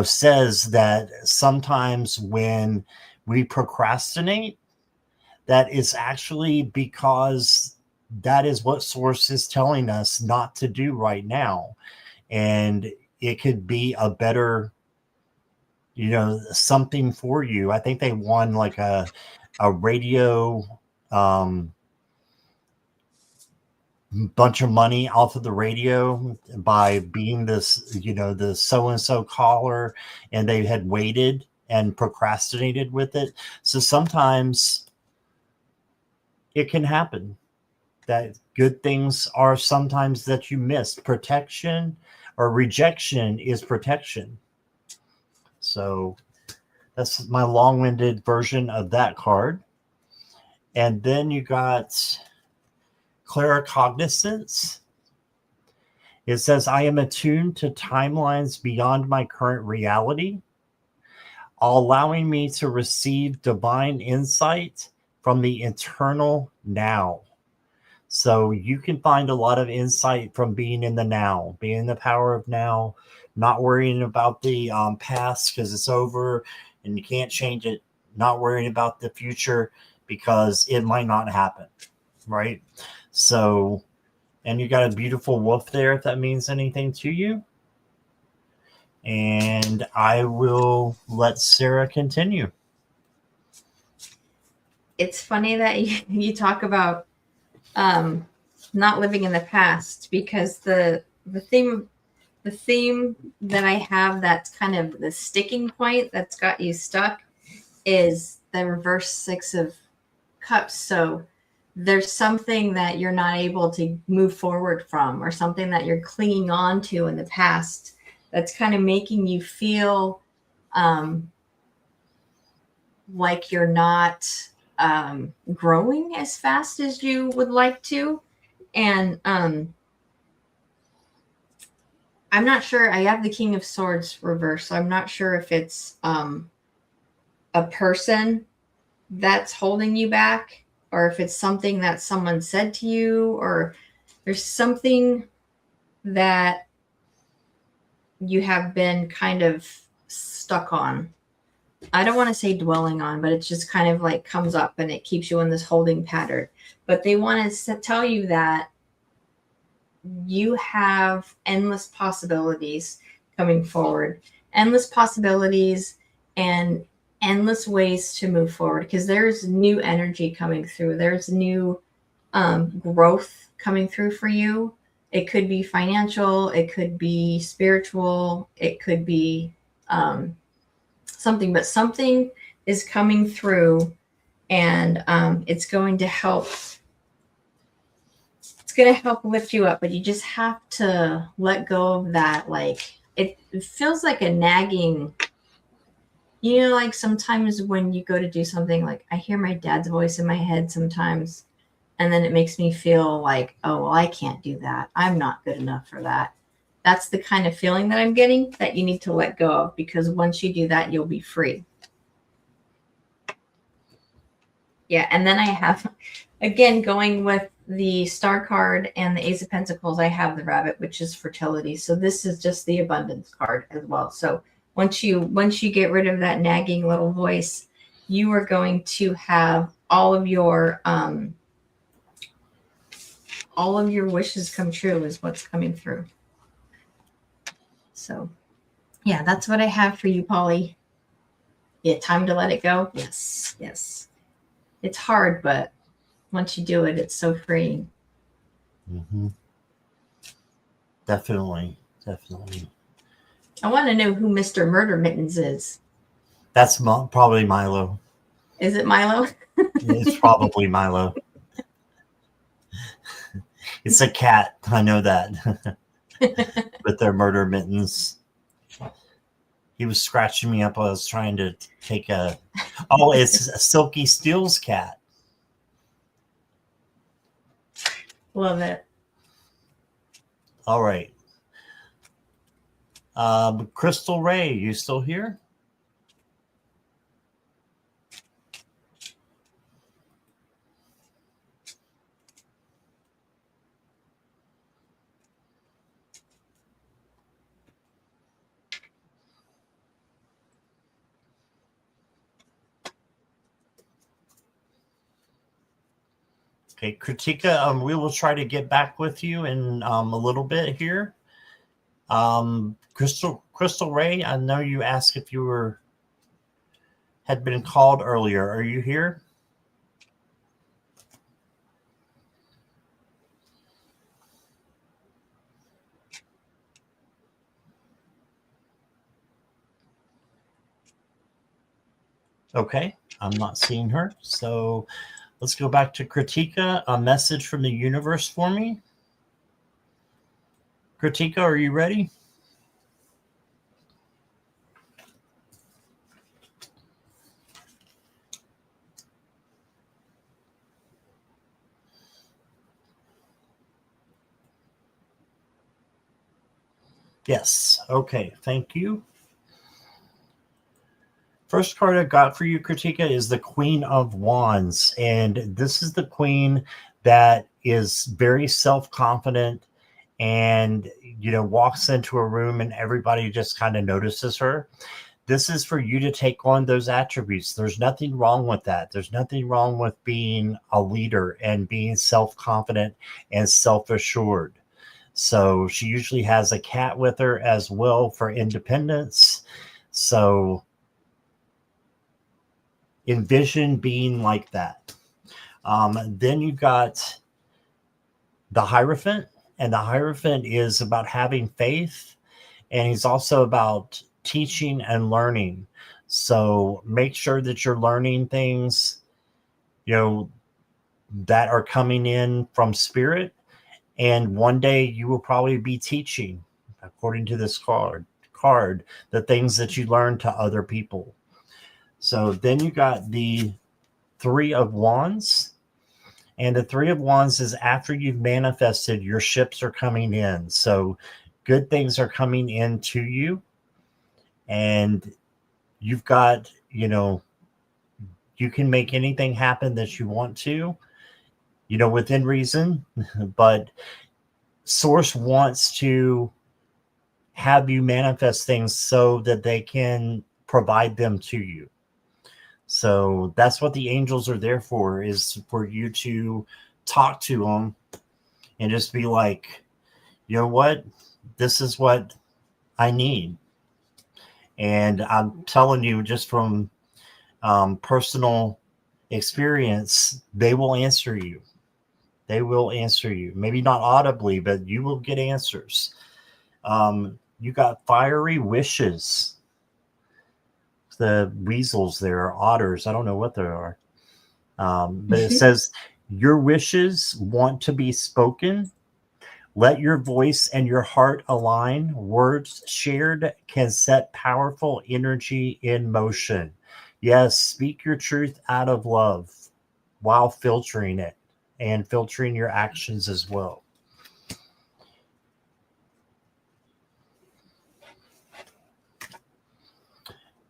says that sometimes when we procrastinate, that is actually because that is what source is telling us not to do right now. And it could be a better, something for you. I think they won like a radio, bunch of money off of the radio by being this, the so-and-so caller, and they had waited and procrastinated with it. So sometimes it can happen that good things are sometimes that you missed. Protection or rejection is protection. So that's my long-winded version of that card. And then you got claircognizance. It says, I am attuned to timelines beyond my current reality, allowing me to receive divine insight from the eternal now. So you can find a lot of insight from being in the now, being in the power of now, not worrying about the past because it's over and you can't change it, not worrying about the future because it might not happen, right? So, and you got a beautiful wolf there if that means anything to you. And I will let Sara continue. It's funny that you talk about not living in the past, because the theme that I have that's kind of the sticking point that's got you stuck is the reverse 6 of cups. So there's something that you're not able to move forward from, or something that you're clinging on to in the past that's kind of making you feel like you're not growing as fast as you would like to. And I'm not sure. I have the King of Swords reversed, so I'm not sure if it's a person that's holding you back, or if it's something that someone said to you, or there's something that you have been kind of stuck on. I don't want to say dwelling on, but it's just kind of like comes up and it keeps you in this holding pattern. But they want to tell you that you have endless possibilities coming forward, endless possibilities and endless ways to move forward, because there's new energy coming through. There's new growth coming through for you. It could be financial, it could be spiritual, it could be something, but something is coming through, and it's going to help. It's going to help lift you up, but you just have to let go of that. Like it feels like a nagging. You know, like sometimes when you go to do something, like I hear my dad's voice in my head sometimes, and then it makes me feel like, oh, well, I can't do that. I'm not good enough for that. That's the kind of feeling that I'm getting that you need to let go of, because once you do that, you'll be free. Yeah, and then I have, again, going with the Star card and the Ace of Pentacles, I have the Rabbit, which is fertility. So this is just the abundance card as well. So once you get rid of that nagging little voice, you are going to have all of your wishes come true is what's coming through. So yeah, that's what I have for you, Polly. Yeah, time to let it go. Yes, yes. It's hard, but once you do it, it's so freeing. Mm-hmm. Definitely. I want to know who Mr. Murder Mittens is. That's probably Milo. Is it Milo? It's probably Milo. It's a cat. I know that. With their murder mittens. He was scratching me up. I was trying to take a... Oh, it's a Silky Steel's cat. Love it. All right. Crystal Ray, you still here? Okay, Kritika, we will try to get back with you in a little bit here. Crystal Ray, I know you asked if you had been called earlier. Are you here? Okay, I'm not seeing her. So let's go back to Kritika. A message from the universe for me. Kritika, are you ready? Yes. Okay. Thank you. First card I got for you, Kritika, is the Queen of Wands. And this is the queen that is very self-confident and, walks into a room and everybody just kind of notices her. This is for you to take on those attributes. There's nothing wrong with that. There's nothing wrong with being a leader and being self-confident and self-assured. So she usually has a cat with her as well for independence. So envision being like that. Then you got the Hierophant, and the Hierophant is about having faith, and he's also about teaching and learning. So make sure that you're learning things, that are coming in from spirit. And one day you will probably be teaching, according to this card, the things that you learn to other people. So then you got the Three of Wands. And the Three of Wands is after you've manifested, your ships are coming in. So good things are coming into you. And you've got, you can make anything happen that you want to, within reason. But Source wants to have you manifest things so that they can provide them to you. So that's what the angels are there for, is for you to talk to them and just be like, you know what? This is what I need. And I'm telling you, just from personal experience, they will answer you. They will answer you. Maybe not audibly, but you will get answers. You got fiery wishes. The weasels there are otters. I don't know what they are. But it says, your wishes want to be spoken. Let your voice and your heart align. Words shared can set powerful energy in motion. Yes, speak your truth out of love while filtering it and filtering your actions as well.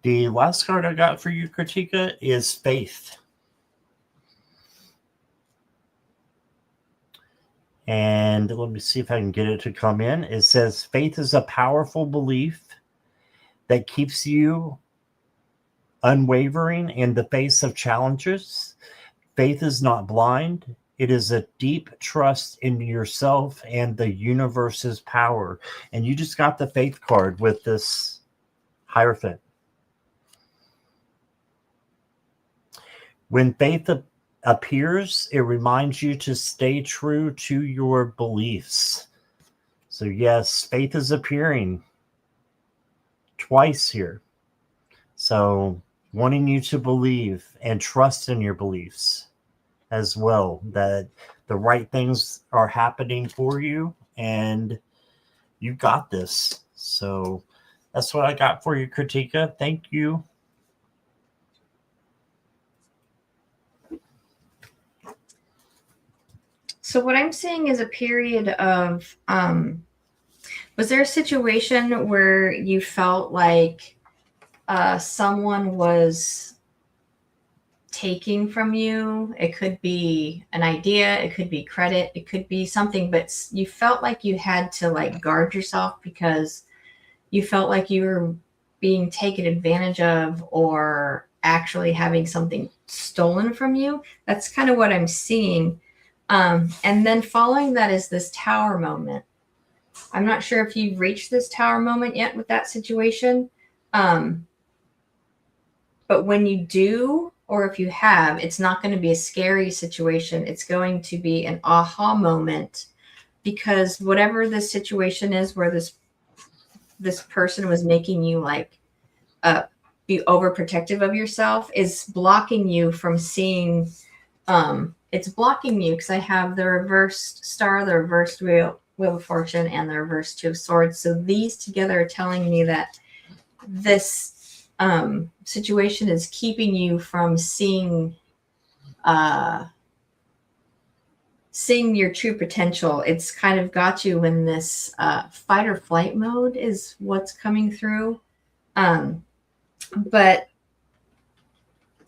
The last card I got for you, Kritika, is Faith. And let me see if I can get it to come in. It says, faith is a powerful belief that keeps you unwavering in the face of challenges. Faith is not blind. It is a deep trust in yourself and the universe's power. And you just got the faith card with this Hierophant. When faith appears, it reminds you to stay true to your beliefs. So yes, faith is appearing twice here. So wanting you to believe and trust in your beliefs as well, that the right things are happening for you and you got this. So that's what I got for you, Kritika. Thank you. So what I'm seeing is a period of, was there a situation where you felt like someone was taking from you? It could be an idea, it could be credit, it could be something, but you felt like you had to like guard yourself because you felt like you were being taken advantage of or actually having something stolen from you. That's kind of what I'm seeing. And then following that is this tower moment. I'm not sure if you've reached this tower moment yet with that situation. But when you do, or if you have, it's not going to be a scary situation. It's going to be an aha moment, because whatever this situation is where this person was making you like be overprotective of yourself is blocking you from seeing. It's blocking you because I have the reversed star, the reversed wheel of fortune, and the reversed two of swords. So these together are telling me that this situation is keeping you from seeing seeing your true potential. It's kind of got you in this fight or flight mode is what's coming through. But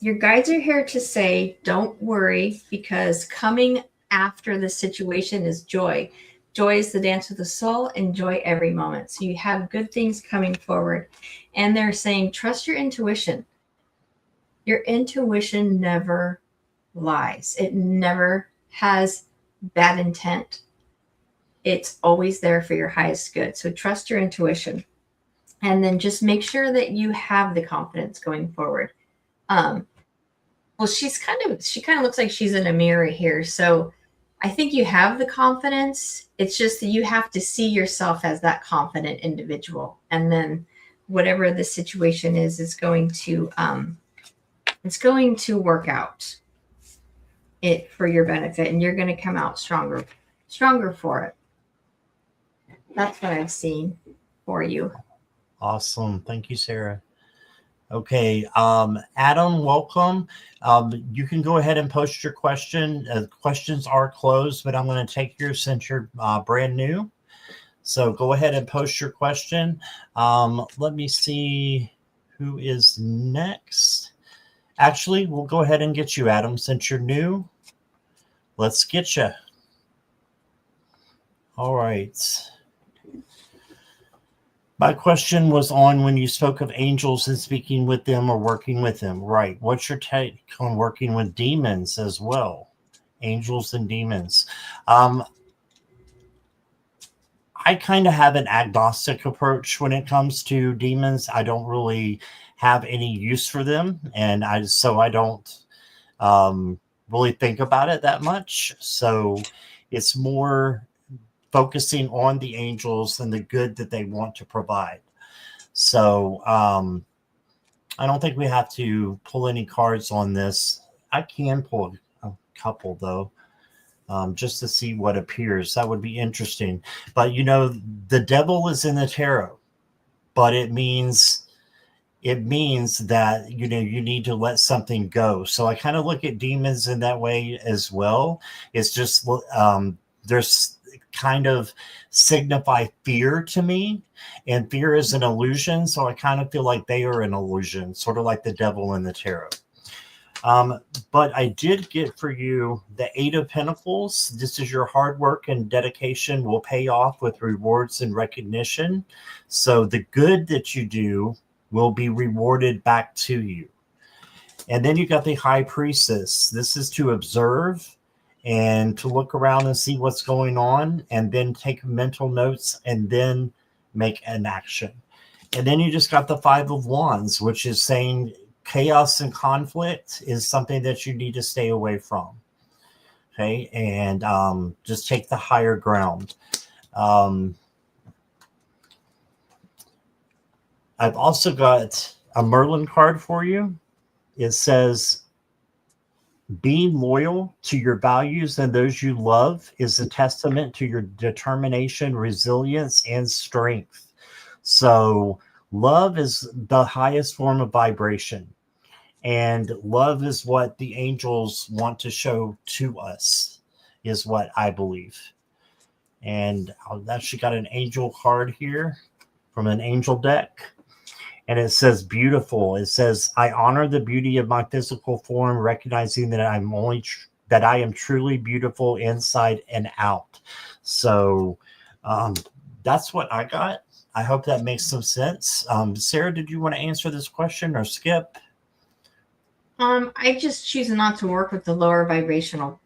your guides are here to say, don't worry, because coming after the situation is joy. Joy is the dance of the soul. Enjoy every moment. So you have good things coming forward. And they're saying, trust your intuition. Your intuition never lies. It never has bad intent. It's always there for your highest good. So trust your intuition. And then just make sure that you have the confidence going forward. Well, she kind of looks like she's in a mirror here. So I think you have the confidence. It's just that you have to see yourself as that confident individual. And then whatever the situation is, it's going to work out it for your benefit, and you're going to come out stronger for it. That's what I've seen for you. Awesome. Thank you, Sara. Okay, Adam, welcome. You can go ahead and post your question. Questions are closed, but I'm going to take yours since you're brand new. So go ahead and post your question. Let me see who is next. Actually, we'll go ahead and get you, Adam, since you're new. Let's get you. All right. My question was on when you spoke of angels and speaking with them or working with them. Right. What's your take on working with demons as well? Angels and demons. I kind of have an agnostic approach when it comes to demons. I don't really have any use for them. And I don't really think about it that much. So it's more focusing on the angels and the good that they want to provide. So I don't think we have to pull any cards on this. I can pull a couple though, just to see what appears. That would be interesting. But the devil is in the tarot, but it means that you need to let something go. So I kind of look at demons in that way as well. It's just there's kind of signify fear to me, and fear is an illusion, so I kind of feel like they are an illusion, sort of like the devil in the tarot. But I did get for you the Eight of Pentacles. This is your hard work and dedication will pay off with rewards and recognition. So the good that you do will be rewarded back to you. And then you got the High Priestess. This is to observe and to look around and see what's going on, and then take mental notes and then make an action. And then you just got the Five of Wands, which is saying chaos and conflict is something that you need to stay away from. Okay, and just take the higher ground. I've also got a Merlin card for you. It says, being loyal to your values and those you love is a testament to your determination, resilience, and strength. So love is the highest form of vibration. And love is what the angels want to show to us, is what I believe. And I've actually got an angel card here from an angel deck. And it says beautiful. It says, I honor the beauty of my physical form, recognizing that I am truly beautiful inside and out. So that's what I got. I hope that makes some sense. Sara, did you want to answer this question or skip? I just choose not to work with the lower vibrational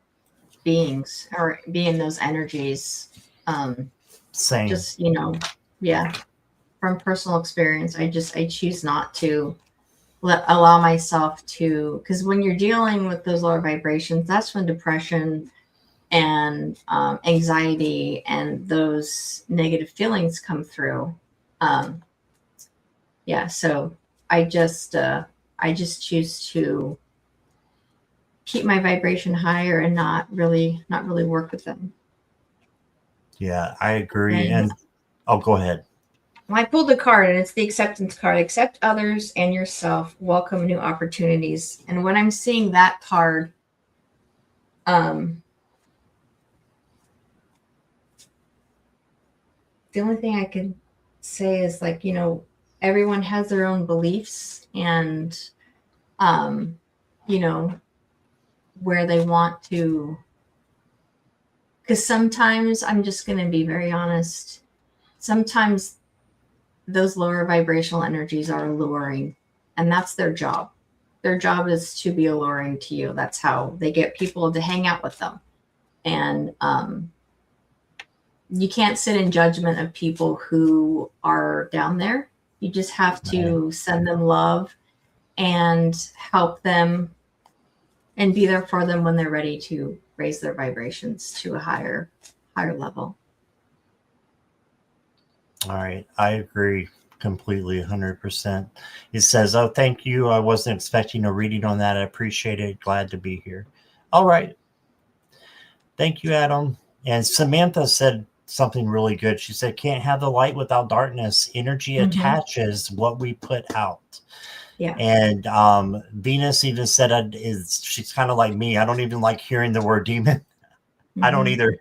beings or be in those energies. Same. Just, yeah. From personal experience, I choose not to allow myself to, because when you're dealing with those lower vibrations, that's when depression and anxiety and those negative feelings come through. So I just choose to keep my vibration higher and not really work with them. Yeah, I agree. And go ahead. I pulled a card, and it's the acceptance card. Accept others and yourself. Welcome new opportunities. And when I'm seeing that card, the only thing I could say is like, everyone has their own beliefs and, you know, where they want to. Because sometimes, I'm just going to be very honest, sometimes those lower vibrational energies are alluring, and that's their job. Their job is to be alluring to you. That's how they get people to hang out with them. And you can't sit in judgment of people who are down there. You just have to send them love and help them and be there for them when they're ready to raise their vibrations to a higher level. All right. I agree completely, 100%. It says, oh, thank you. I wasn't expecting a reading on that. I appreciate it. Glad to be here. All right. Thank you, Adam. And Samantha said something really good. She said, can't have the light without darkness. Energy attaches what we put out. Yeah. And Venus even said, she's kind of like me. I don't even like hearing the word demon. I don't either.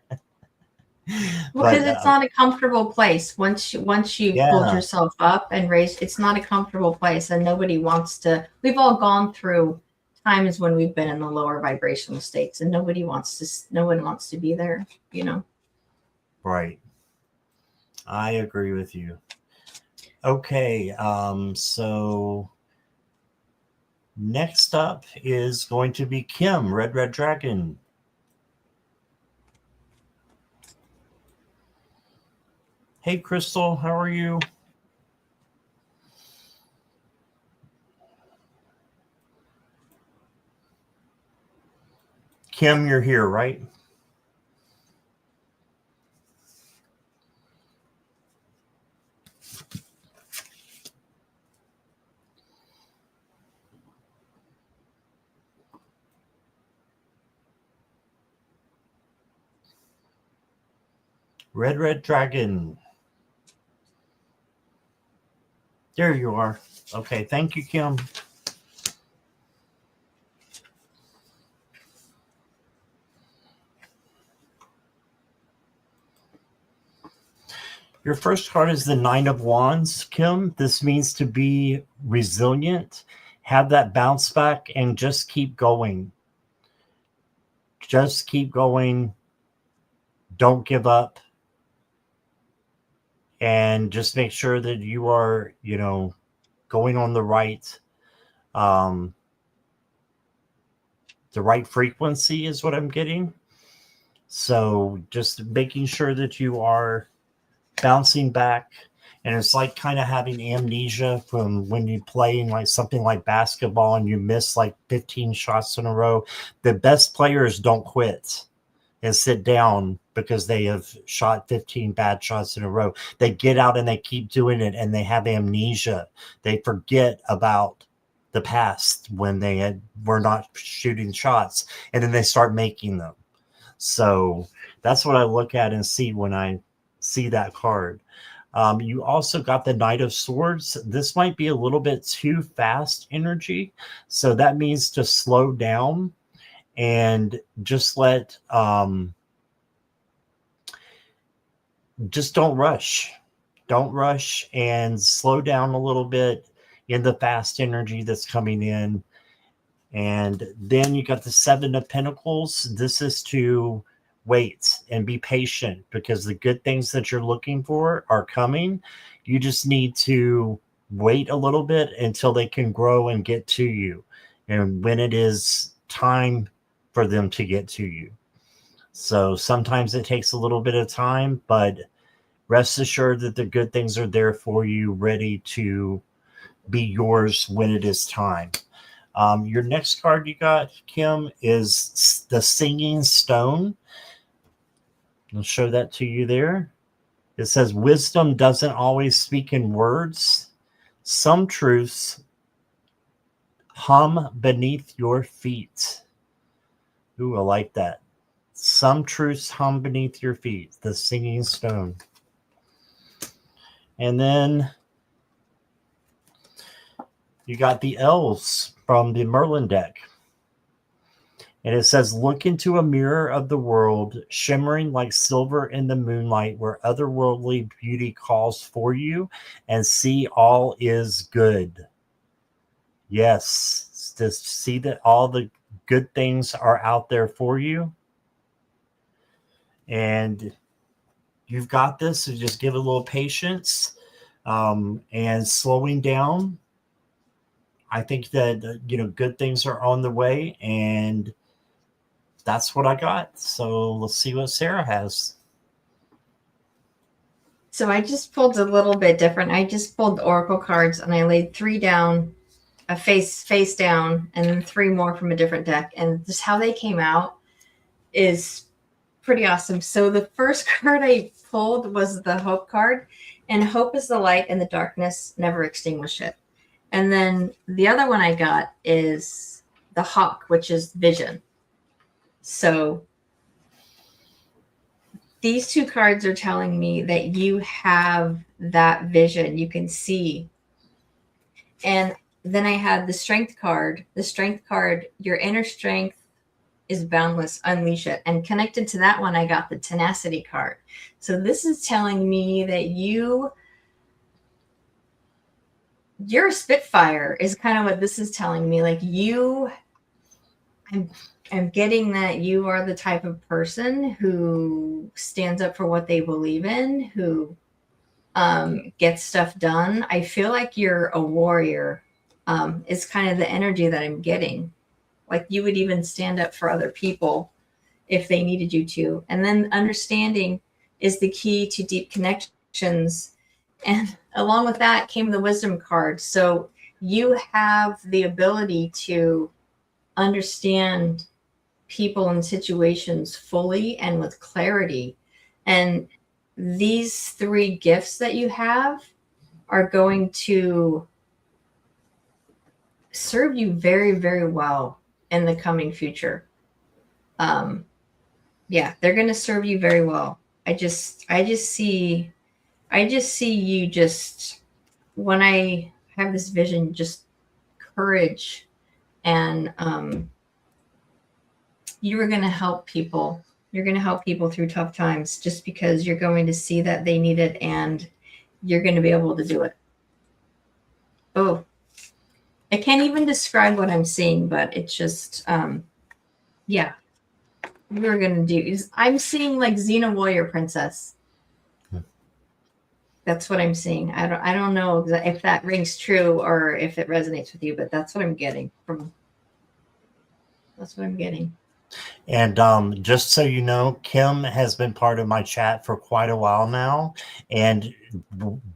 Because it's not a comfortable place. Once you build yourself up and raise, it's not a comfortable place, and nobody wants to. We've all gone through times when we've been in the lower vibrational states, and no one wants to be there. Right. I agree with you. Okay. So next up is going to be Kim, Red Dragon. Hey, Crystal, how are you? Kim, you're here, right? Red Dragon. There you are. Okay, thank you, Kim. Your first card is the Nine of Wands, Kim. This means to be resilient, have that bounce back, and just keep going. Just keep going. Don't give up. And just make sure that you are, going on the right frequency is what I'm getting. So just making sure that you are bouncing back. And it's like kind of having amnesia from when you play in like something like basketball and you miss like 15 shots in a row. The best players don't quit and sit down because they have shot 15 bad shots in a row. They get out and they keep doing it, and they have amnesia. They forget about the past when they were not shooting shots, and then they start making them. So that's what I look at and see when I see that card. You also got the Knight of Swords. This might be a little bit too fast energy. So that means to slow down and just just don't rush. Don't rush and slow down a little bit in the fast energy that's coming in. And then you got the Seven of Pentacles. This is to wait and be patient because the good things that you're looking for are coming. You just need to wait a little bit until they can grow and get to you. And when it is time for them to get to you. So sometimes it takes a little bit of time, but rest assured that the good things are there for you, ready to be yours when it is time. Your next card you got, Kim, is the Singing Stone. I'll show that to you there. It says, wisdom doesn't always speak in words. Some truths hum beneath your feet. Ooh, I like that. Some truths hum beneath your feet. The Singing Stone. And then you got the elves from the Merlin deck. And it says, look into a mirror of the world, shimmering like silver in the moonlight, where otherworldly beauty calls for you, and see all is good. Yes, just see that all the good things are out there for you. And you've got this. So just give it a little patience and slowing down. I think that, good things are on the way. And that's what I got. So let's see what Sara has. So I just pulled a little bit different. I just pulled the oracle cards and I laid 3 down, a face down, and then 3 more from a different deck. And just how they came out is pretty awesome. So the first card I pulled was the hope card, and hope is the light and the darkness never extinguish it. And then the other one I got is the hawk, which is vision. So these 2 cards are telling me that you have that vision. You can see. And then I had the strength card. The strength card, your inner strength is boundless, unleash it. And connected to that one, I got the tenacity card. So this is telling me that you're a spitfire is kind of what this is telling me. Like I'm getting that you are the type of person who stands up for what they believe in, who gets stuff done. I feel like you're a warrior. Is kind of the energy that I'm getting. Like you would even stand up for other people if they needed you to. And then understanding is the key to deep connections. And along with that came the wisdom card. So you have the ability to understand people and situations fully and with clarity. And these 3 gifts that you have are going to serve you very, very well in the coming future. Yeah, they're going to serve you very well. I just see you just, when I have this vision, just courage, and you are going to help people. You're going to help people through tough times just because you're going to see that they need it and you're going to be able to do it. Oh, I can't even describe what I'm seeing, but it's just, yeah, we're going to do, I'm seeing like Xena Warrior Princess. That's what I'm seeing. I don't know if that rings true or if it resonates with you, but that's what I'm getting from. That's what I'm getting. And just so you know, Kim has been part of my chat for quite a while now. And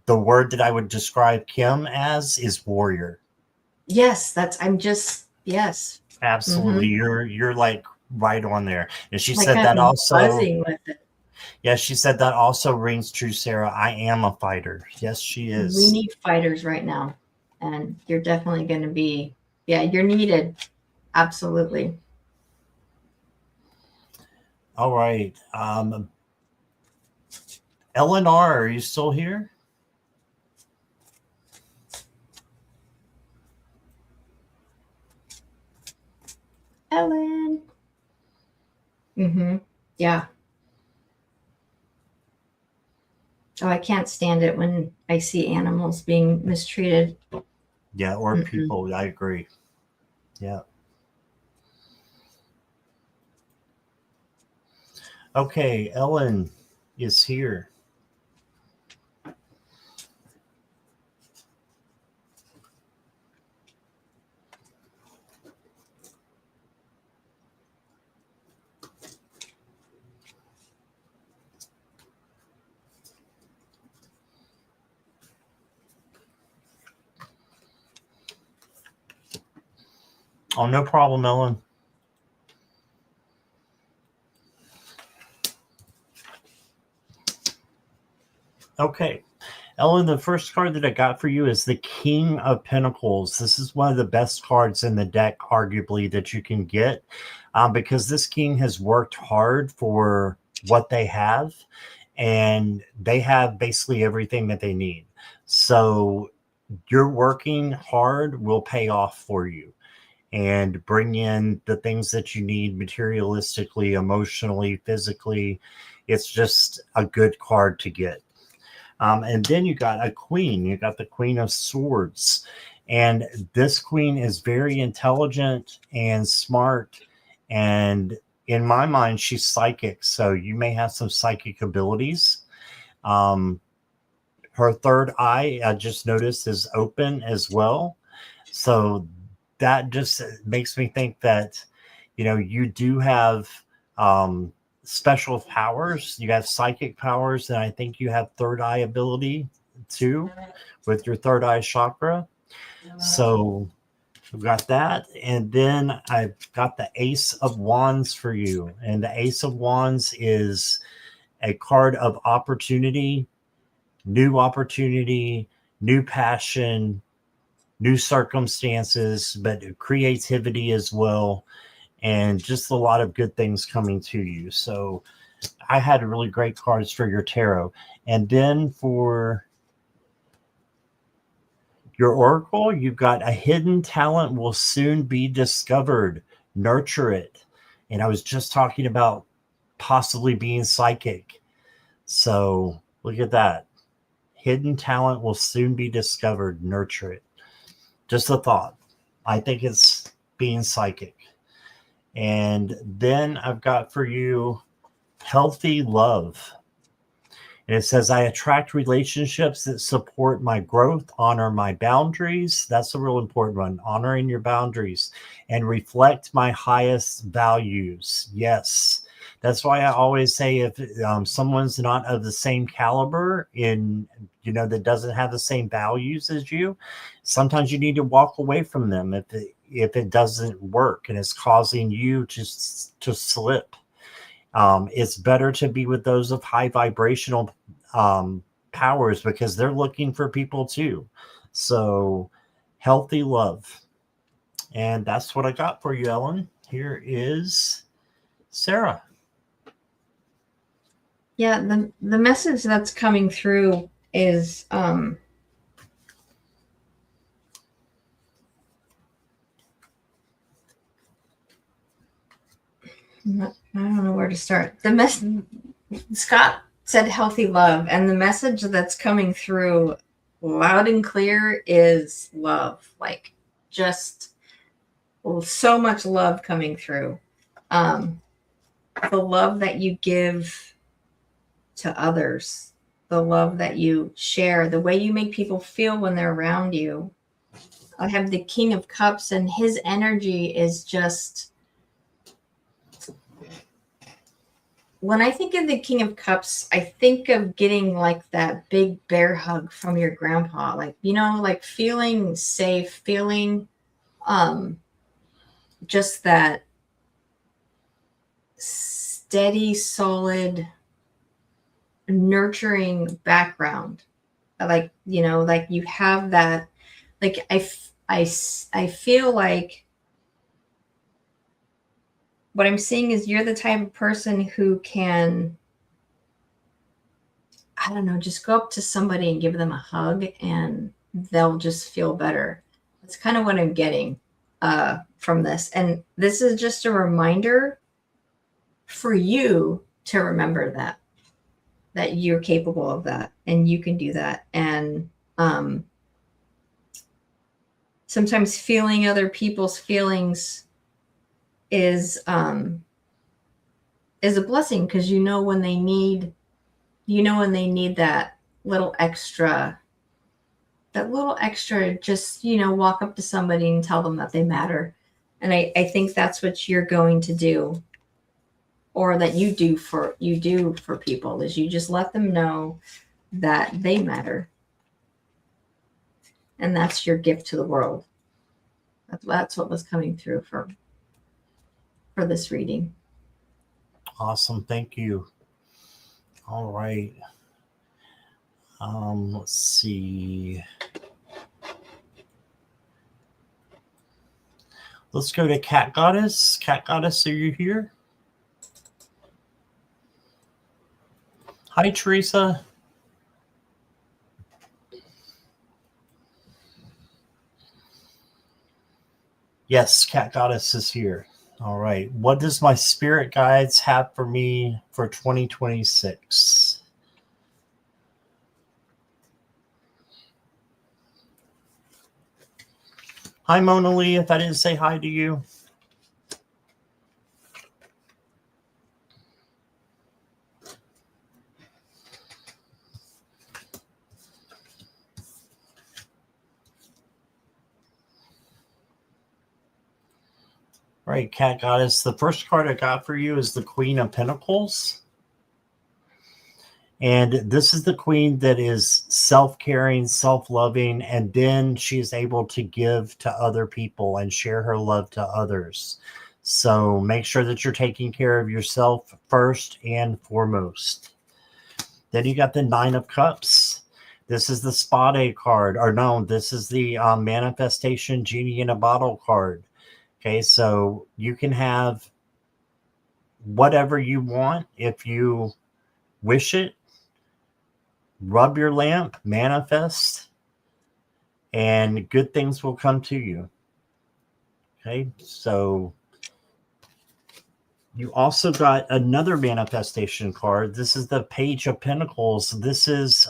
the word that I would describe Kim as is warrior. Yes, yes. Absolutely. You're like right on there. And she Like said that I'm also. buzzing with it. Yeah, she said that also rings true, Sara. I am a fighter. Yes, she is. We need fighters right now. And you're definitely going to be, you're needed. Absolutely. All right. Eleanor, are you still here? Ellen. Yeah. Oh, I can't stand it when I see animals being mistreated. Yeah, or people. I agree. Yeah. Okay, Ellen is here. Oh, no problem, Ellen. Okay. Ellen, the first card that I got for you is the King of Pentacles. This is one of the best cards in the deck, arguably, that you can get, because this king has worked hard for what they have, and they have basically everything that they need. So your working hard will pay off for you. and bring in the things that you need materialistically, emotionally, physically. It's just a good card to get. And then you got a queen. You got the Queen of Swords. And this queen is very intelligent and smart. And in my mind, she's psychic. So you may have some psychic abilities. Her third eye, I just noticed, is open as well. So that just makes me think that, you do have special powers. You have psychic powers, and I think you have third eye ability too with your third eye chakra. So we've got that. And then I've got the Ace of Wands for you. And the Ace of Wands is a card of opportunity, new passion, new circumstances, but creativity as well. And just a lot of good things coming to you. So I had really great cards for your tarot. And then for your oracle, you've got a hidden talent will soon be discovered. Nurture it. And I was just talking about possibly being psychic. So look at that. Hidden talent will soon be discovered. Nurture it. Just a thought. I think it's being psychic. And then I've got for you healthy love. And it says, I attract relationships that support my growth, honor my boundaries. That's a real important one. Honoring your boundaries and reflect my highest values. Yes. That's why I always say if someone's not of the same caliber that doesn't have the same values as you, sometimes you need to walk away from them if it doesn't work and it's causing you to slip. It's better to be with those of high vibrational powers because they're looking for people too. So healthy love. And that's what I got for you, Ellen. Here is Sara. Yeah, the message that's coming through is I don't know where to start. Scott said healthy love, and the message that's coming through loud and clear is love. Like just so much love coming through. The love that you give to others, the love that you share, the way you make people feel when they're around you. I have the King of Cups, and his energy is just... When I think of the King of Cups, I think of getting like that big bear hug from your grandpa, like feeling safe, feeling just that steady, solid, nurturing background. Like you have that. Like I feel like what I'm seeing is you're the type of person who can, I don't know, just go up to somebody and give them a hug and they'll just feel better. That's kind of what I'm getting from this. And this is just a reminder for you to remember that you're capable of that and you can do that. And sometimes feeling other people's feelings is a blessing because when they need that little extra, just walk up to somebody and tell them that they matter. And I think that's what you're going to do, or that you do for people, is you just let them know that they matter, and that's your gift to the world. That's what was coming through for this reading. Awesome. Thank you. All right. Let's see. Let's go to Cat Goddess. Cat Goddess, are you here? Hi, Teresa. Yes, Cat Goddess is here. All right. What does my spirit guides have for me for 2026? Hi, Mona Lee, if I didn't say hi to you. All right, Cat Goddess. The first card I got for you is the Queen of Pentacles. And this is the queen that is self-caring, self-loving, and then she's able to give to other people and share her love to others. So make sure that you're taking care of yourself first and foremost. Then you got the Nine of Cups. This is the Spade card, or no, this is the Manifestation Genie in a Bottle card. Okay, so you can have whatever you want if you wish it. Rub your lamp, manifest, and good things will come to you. Okay, so you also got another manifestation card. This is the Page of Pentacles. This is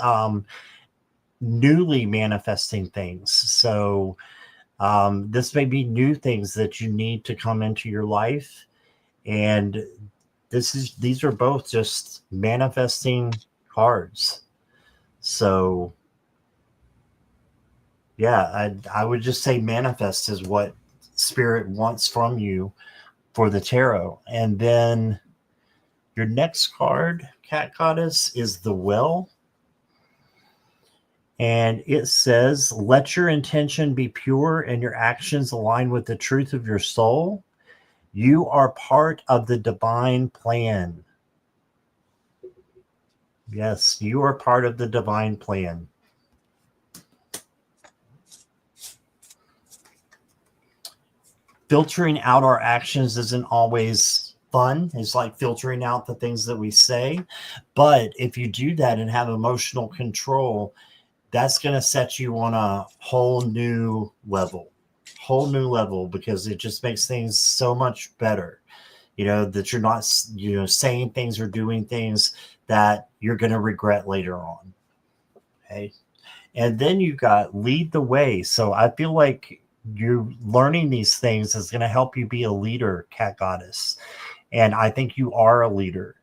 newly manifesting things. So this may be new things that you need to come into your life. And these are both just manifesting cards. So yeah, I would just say manifest is what spirit wants from you for the tarot. And then your next card, Cat Goddess, is the Well. And it says, let your intention be pure and your actions align with the truth of your soul. You are part of the divine plan. Yes, you are part of the divine plan. Filtering out our actions isn't always fun. It's like filtering out the things that we say. But if you do that and have emotional control, that's going to set you on a whole new level, because it just makes things so much better. You know, that you're not, saying things or doing things that you're going to regret later on. Okay. And then you got lead the way. So I feel like you learning these things is going to help you be a leader, Cat Goddess. And I think you are a leader.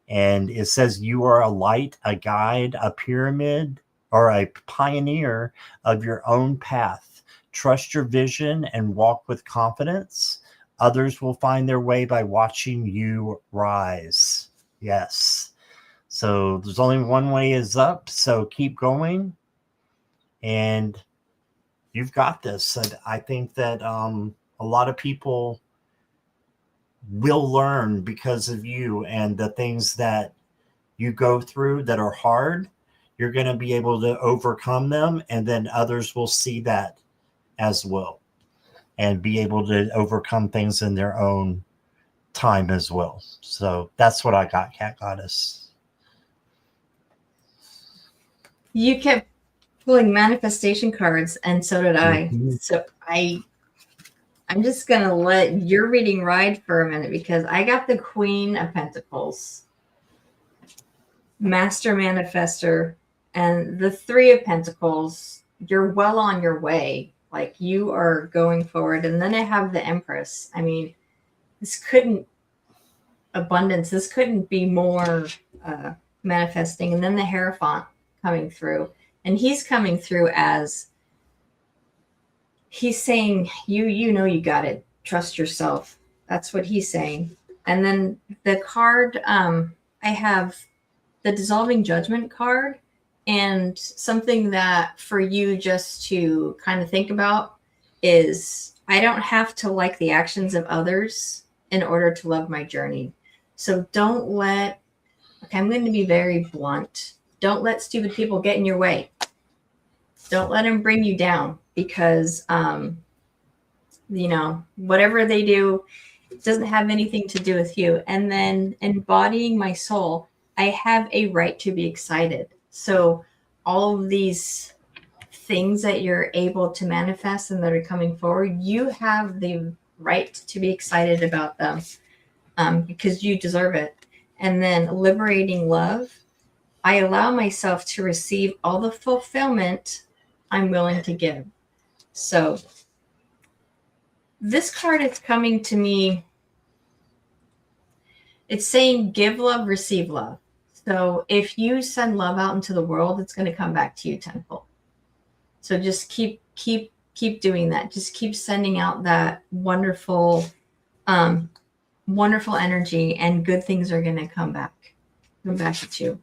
And it says you are a light, a guide, a pyramid, or a pioneer of your own path. Trust your vision and walk with confidence. Others will find their way by watching you rise. Yes. So there's only one way is up. So keep going. And you've got this. I think that a lot of people will learn because of you and the things that you go through that are hard. You're going to be able to overcome them, and then others will see that as well and be able to overcome things in their own time as well. So that's what I got, Cat Goddess. You kept pulling manifestation cards, and so did I. Mm-hmm. So I'm just going to let your reading ride for a minute because I got the Queen of Pentacles, Master Manifester, and the Three of Pentacles. You're well on your way. Like you are going forward. And then I have the Empress. I mean, this couldn't be more manifesting. And then the Hierophant coming through. And he's coming through as he's saying, you got it. Trust yourself. That's what he's saying. And then the card, I have the Dissolving Judgment card, and something that for you just to kind of think about is I don't have to like the actions of others in order to love my journey. So I'm going to be very blunt. Don't let stupid people get in your way. Don't let them bring you down because, whatever they do, it doesn't have anything to do with you. And then embodying my soul, I have a right to be excited. So all of these things that you're able to manifest and that are coming forward, you have the right to be excited about them, because you deserve it. And then liberating love, I allow myself to receive all the fulfillment I'm willing to give. So this card is coming to me. It's saying give love, receive love. So if you send love out into the world, it's going to come back to you tenfold. So just keep doing that. Just keep sending out that wonderful energy, and good things are going to come back at you.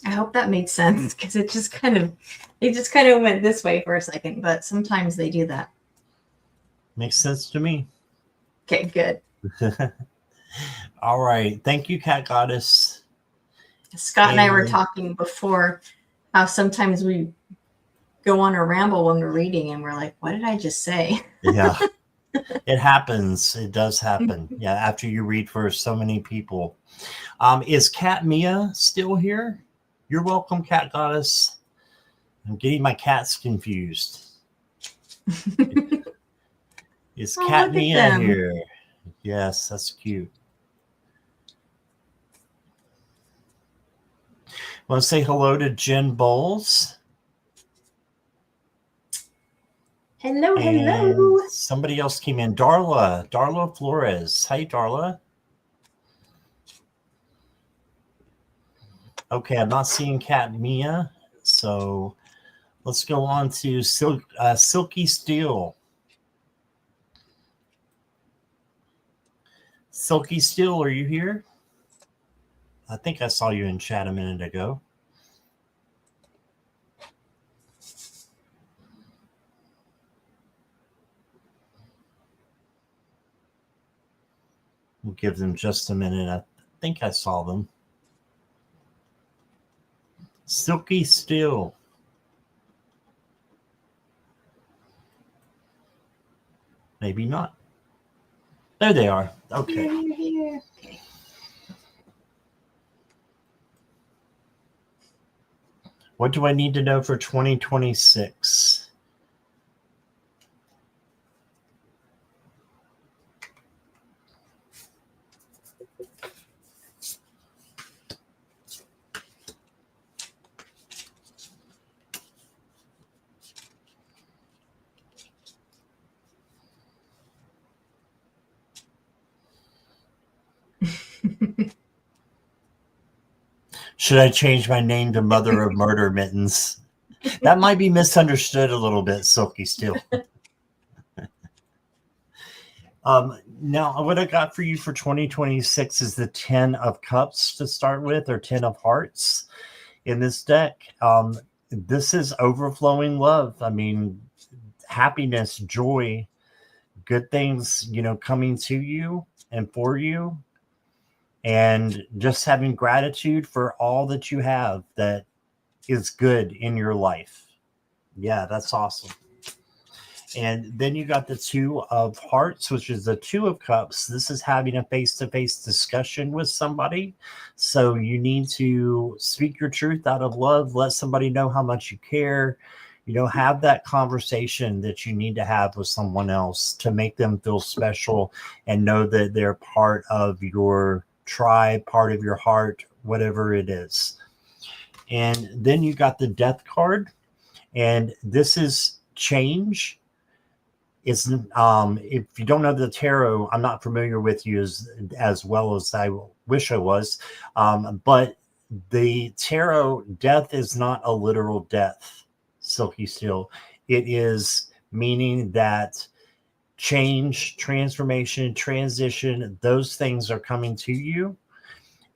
I hope that made sense, because it just kind of went this way for a second, but sometimes they do that. Makes sense to me. Okay, good. All right. Thank you, Cat Goddess. Scott and I were talking before how sometimes we go on a ramble when we're reading and we're like, what did I just say? Yeah, it happens. It does happen. Yeah, after you read for so many people. Is Cat Mia still here? You're welcome, Cat Goddess. I'm getting my cats confused. Is Cat Mia here? Yes, that's cute. Want to say hello to Jen Bowles? Hello, hello. And somebody else came in. Darla Flores. Hi, Darla. Okay, I'm not seeing Cat Mia, so let's go on to Silky Steel. Silky Steel, are you here? I think I saw you in chat a minute ago. We'll give them just a minute. I think I saw them. Silky Steel. Maybe not. There they are. Okay. Here. Okay. What do I need to know for 2026? Should I change my name to Mother of Murder Mittens? That might be misunderstood a little bit, Silky Steel. Now, what I got for you for 2026 is the 10 of Cups to start with, or 10 of Hearts in this deck. This is overflowing love. I mean, happiness, joy, good things, coming to you and for you. And just having gratitude for all that you have that is good in your life. Yeah, that's awesome. And then you got the 2 of Hearts, which is the 2 of Cups. This is having a face-to-face discussion with somebody. So you need to speak your truth out of love. Let somebody know how much you care. Have that conversation that you need to have with someone else to make them feel special and know that they're part of your tribe, part of your heart, whatever it is. And then you got the Death card, and this is change. It's if you don't know the tarot, I'm not familiar with you as well as I wish I was, but the tarot, death is not a literal death, Silky Steel. It is meaning that change, transformation, transition, those things are coming to you,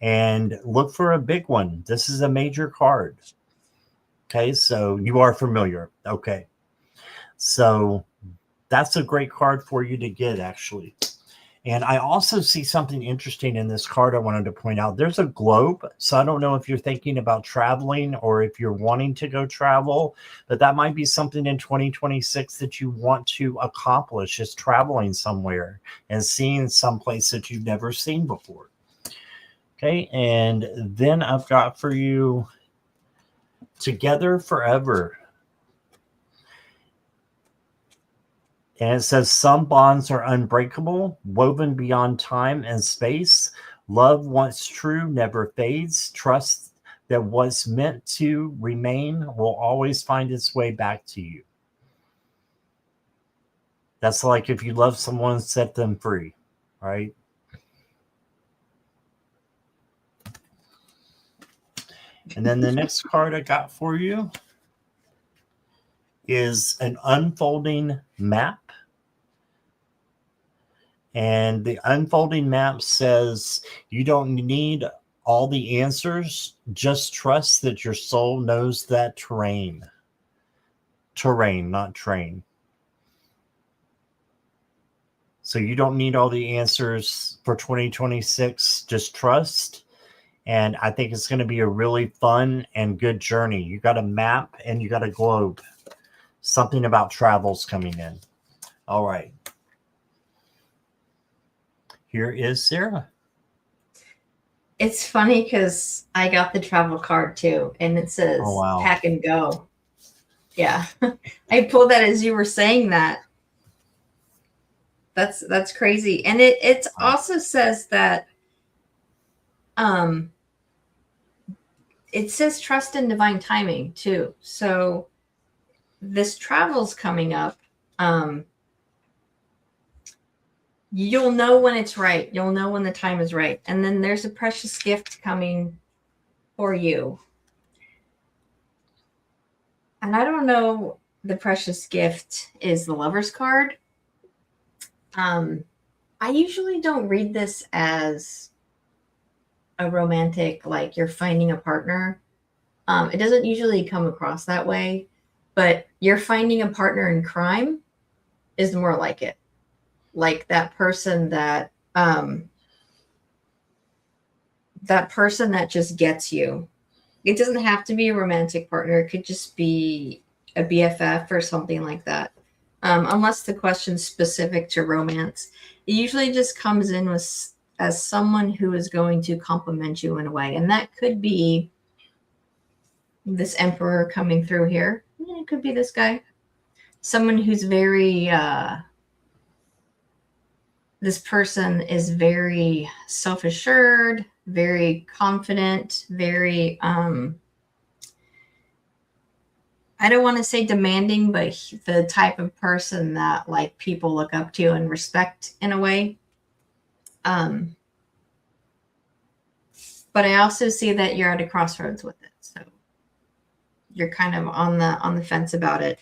and look for a big one. This is a major card. Okay, so you are familiar. Okay, so that's a great card for you to get, actually. And I also see something interesting in this card I wanted to point out. There's a globe. So I don't know if you're thinking about traveling or if you're wanting to go travel, but that might be something in 2026 that you want to accomplish, is traveling somewhere and seeing some place that you've never seen before. Okay, and then I've got for you Together Forever. And it says some bonds are unbreakable, woven beyond time and space. Love once true never fades. Trust that what's meant to remain will always find its way back to you. That's like if you love someone, set them free, right? And then the next card I got for you is an unfolding map. And the unfolding map says you don't need all the answers. Just trust that your soul knows that terrain. Terrain, not train. So you don't need all the answers for 2026. Just trust. And I think it's going to be a really fun and good journey. You got a map and you got a globe. Something about travels coming in. All right. Here is Sara. It's funny because I got the travel card too, and it says pack and go. Yeah. I pulled that as you were saying that. That's crazy. And it also says that it says trust in divine timing too. So this travel's coming up. You'll know when it's right. You'll know when the time is right. And then there's a precious gift coming for you. And I don't know, the precious gift is the Lover's card. I usually don't read this as a romantic, like you're finding a partner. It doesn't usually come across that way, but you're finding a partner in crime is more like it. Like that person that just gets you. It doesn't have to be a romantic partner. It could just be a BFF or something like that. Unless the question's specific to romance, it usually just comes in as someone who is going to compliment you in a way. And that could be this Emperor coming through here. It could be this guy. Someone who's very... this person is very self-assured, very confident, very, I don't want to say demanding, but the type of person that like people look up to and respect in a way. But I also see that you're at a crossroads with it. So you're kind of on the fence about it.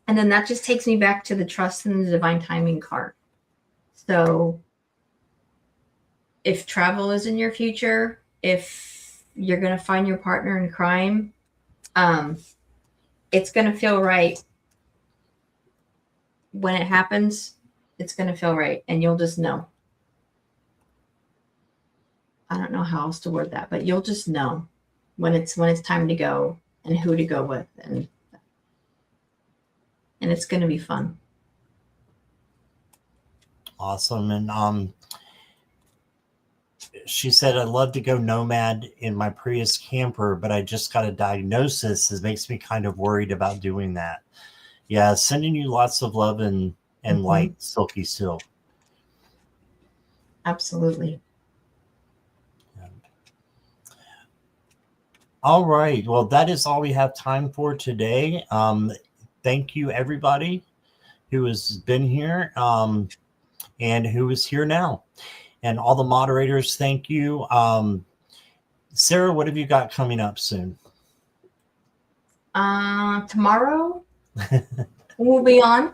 And then that just takes me back to the trust and the divine timing card. So if travel is in your future, if you're going to find your partner in crime, it's going to feel right. When it happens, it's going to feel right. And you'll just know. I don't know how else to word that, but you'll just know when it's time to go and who to go with. And it's going to be fun. Awesome. And she said, I'd love to go nomad in my Prius camper, but I just got a diagnosis. It makes me kind of worried about doing that. Yeah, sending you lots of love and light, Silky Still. Absolutely. Yeah. All right. Well, that is all we have time for today. Thank you, everybody who has been here. And who is here now. And all the moderators, thank you. Sara, what have you got coming up soon? Tomorrow we'll be on.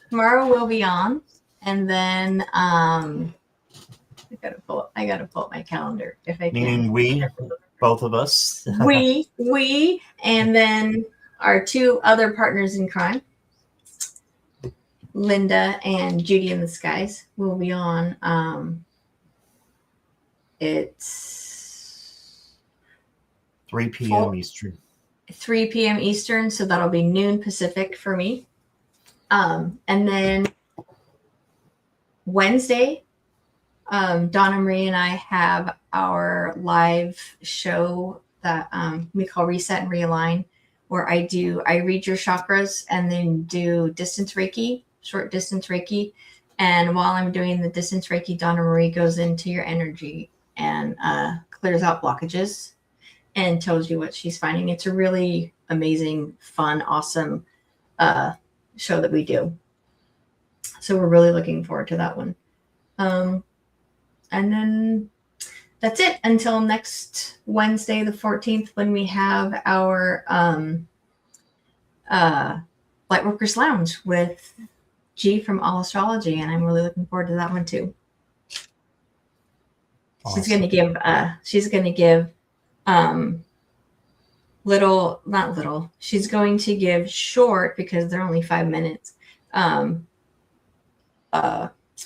Tomorrow we'll be on. And then I gotta pull up my calendar if I can. Meaning we, both of us. we, and then our two other partners in crime. Linda and Judy in the Skies will be on. It's 3 p.m. Eastern. 3 p.m. Eastern, so that'll be noon Pacific for me. And then Wednesday, Donna Marie and I have our live show that we call Reset and Realign, where I read your chakras and then do distance Reiki, short distance Reiki. And while I'm doing the distance Reiki, Donna Marie goes into your energy and clears out blockages and tells you what she's finding. It's a really amazing, fun, awesome show that we do. So we're really looking forward to that one. And then that's it until next Wednesday, the 14th, when we have our Lightworkers Lounge with G from All Astrology. And I'm really looking forward to that one too. Awesome. She's going to give she's going to give short, because they're only 5 minutes,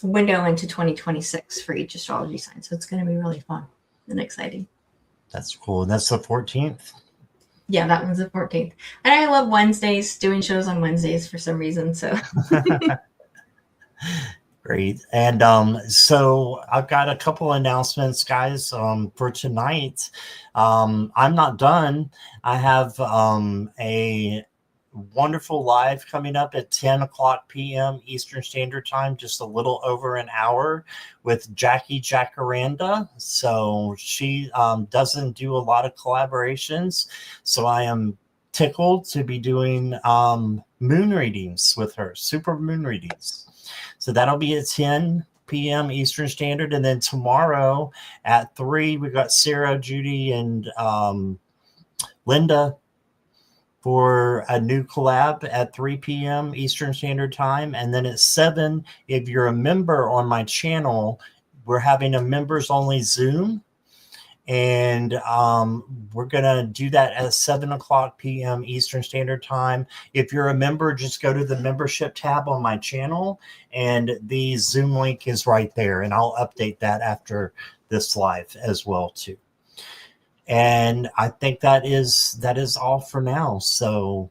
window into 2026 for each astrology sign. So it's going to be really fun and exciting. That's cool. That's the 14th. Yeah, that one's the 14th. And I love Wednesdays, doing shows on Wednesdays for some reason. So great. And so I've got a couple announcements, guys, for tonight. I'm not done. I have a wonderful live coming up at 10 o'clock p.m. Eastern Standard Time, just a little over an hour, with Jackie Jacaranda. So she doesn't do a lot of collaborations. So I am tickled to be doing moon readings with her, super moon readings. So that'll be at 10 p.m. Eastern Standard. And then tomorrow at 3, we've got Sara, Judy, and Linda for a new collab at 3 p.m. Eastern Standard Time. And then at 7, if you're a member on my channel, we're having a members only Zoom. And we're going to do that at 7 o'clock p.m. Eastern Standard Time. If you're a member, just go to the membership tab on my channel, and the Zoom link is right there. And I'll update that after this live as well, too. And I think that is all for now. So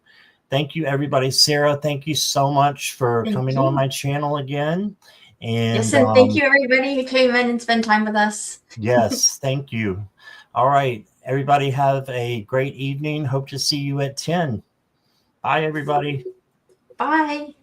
thank you, everybody. Sara, thank you so much for coming on my channel again. And yes, and thank you, everybody who came in and spent time with us. Yes, thank you. All right, everybody, have a great evening. Hope to see you at 10. Bye, everybody. Bye.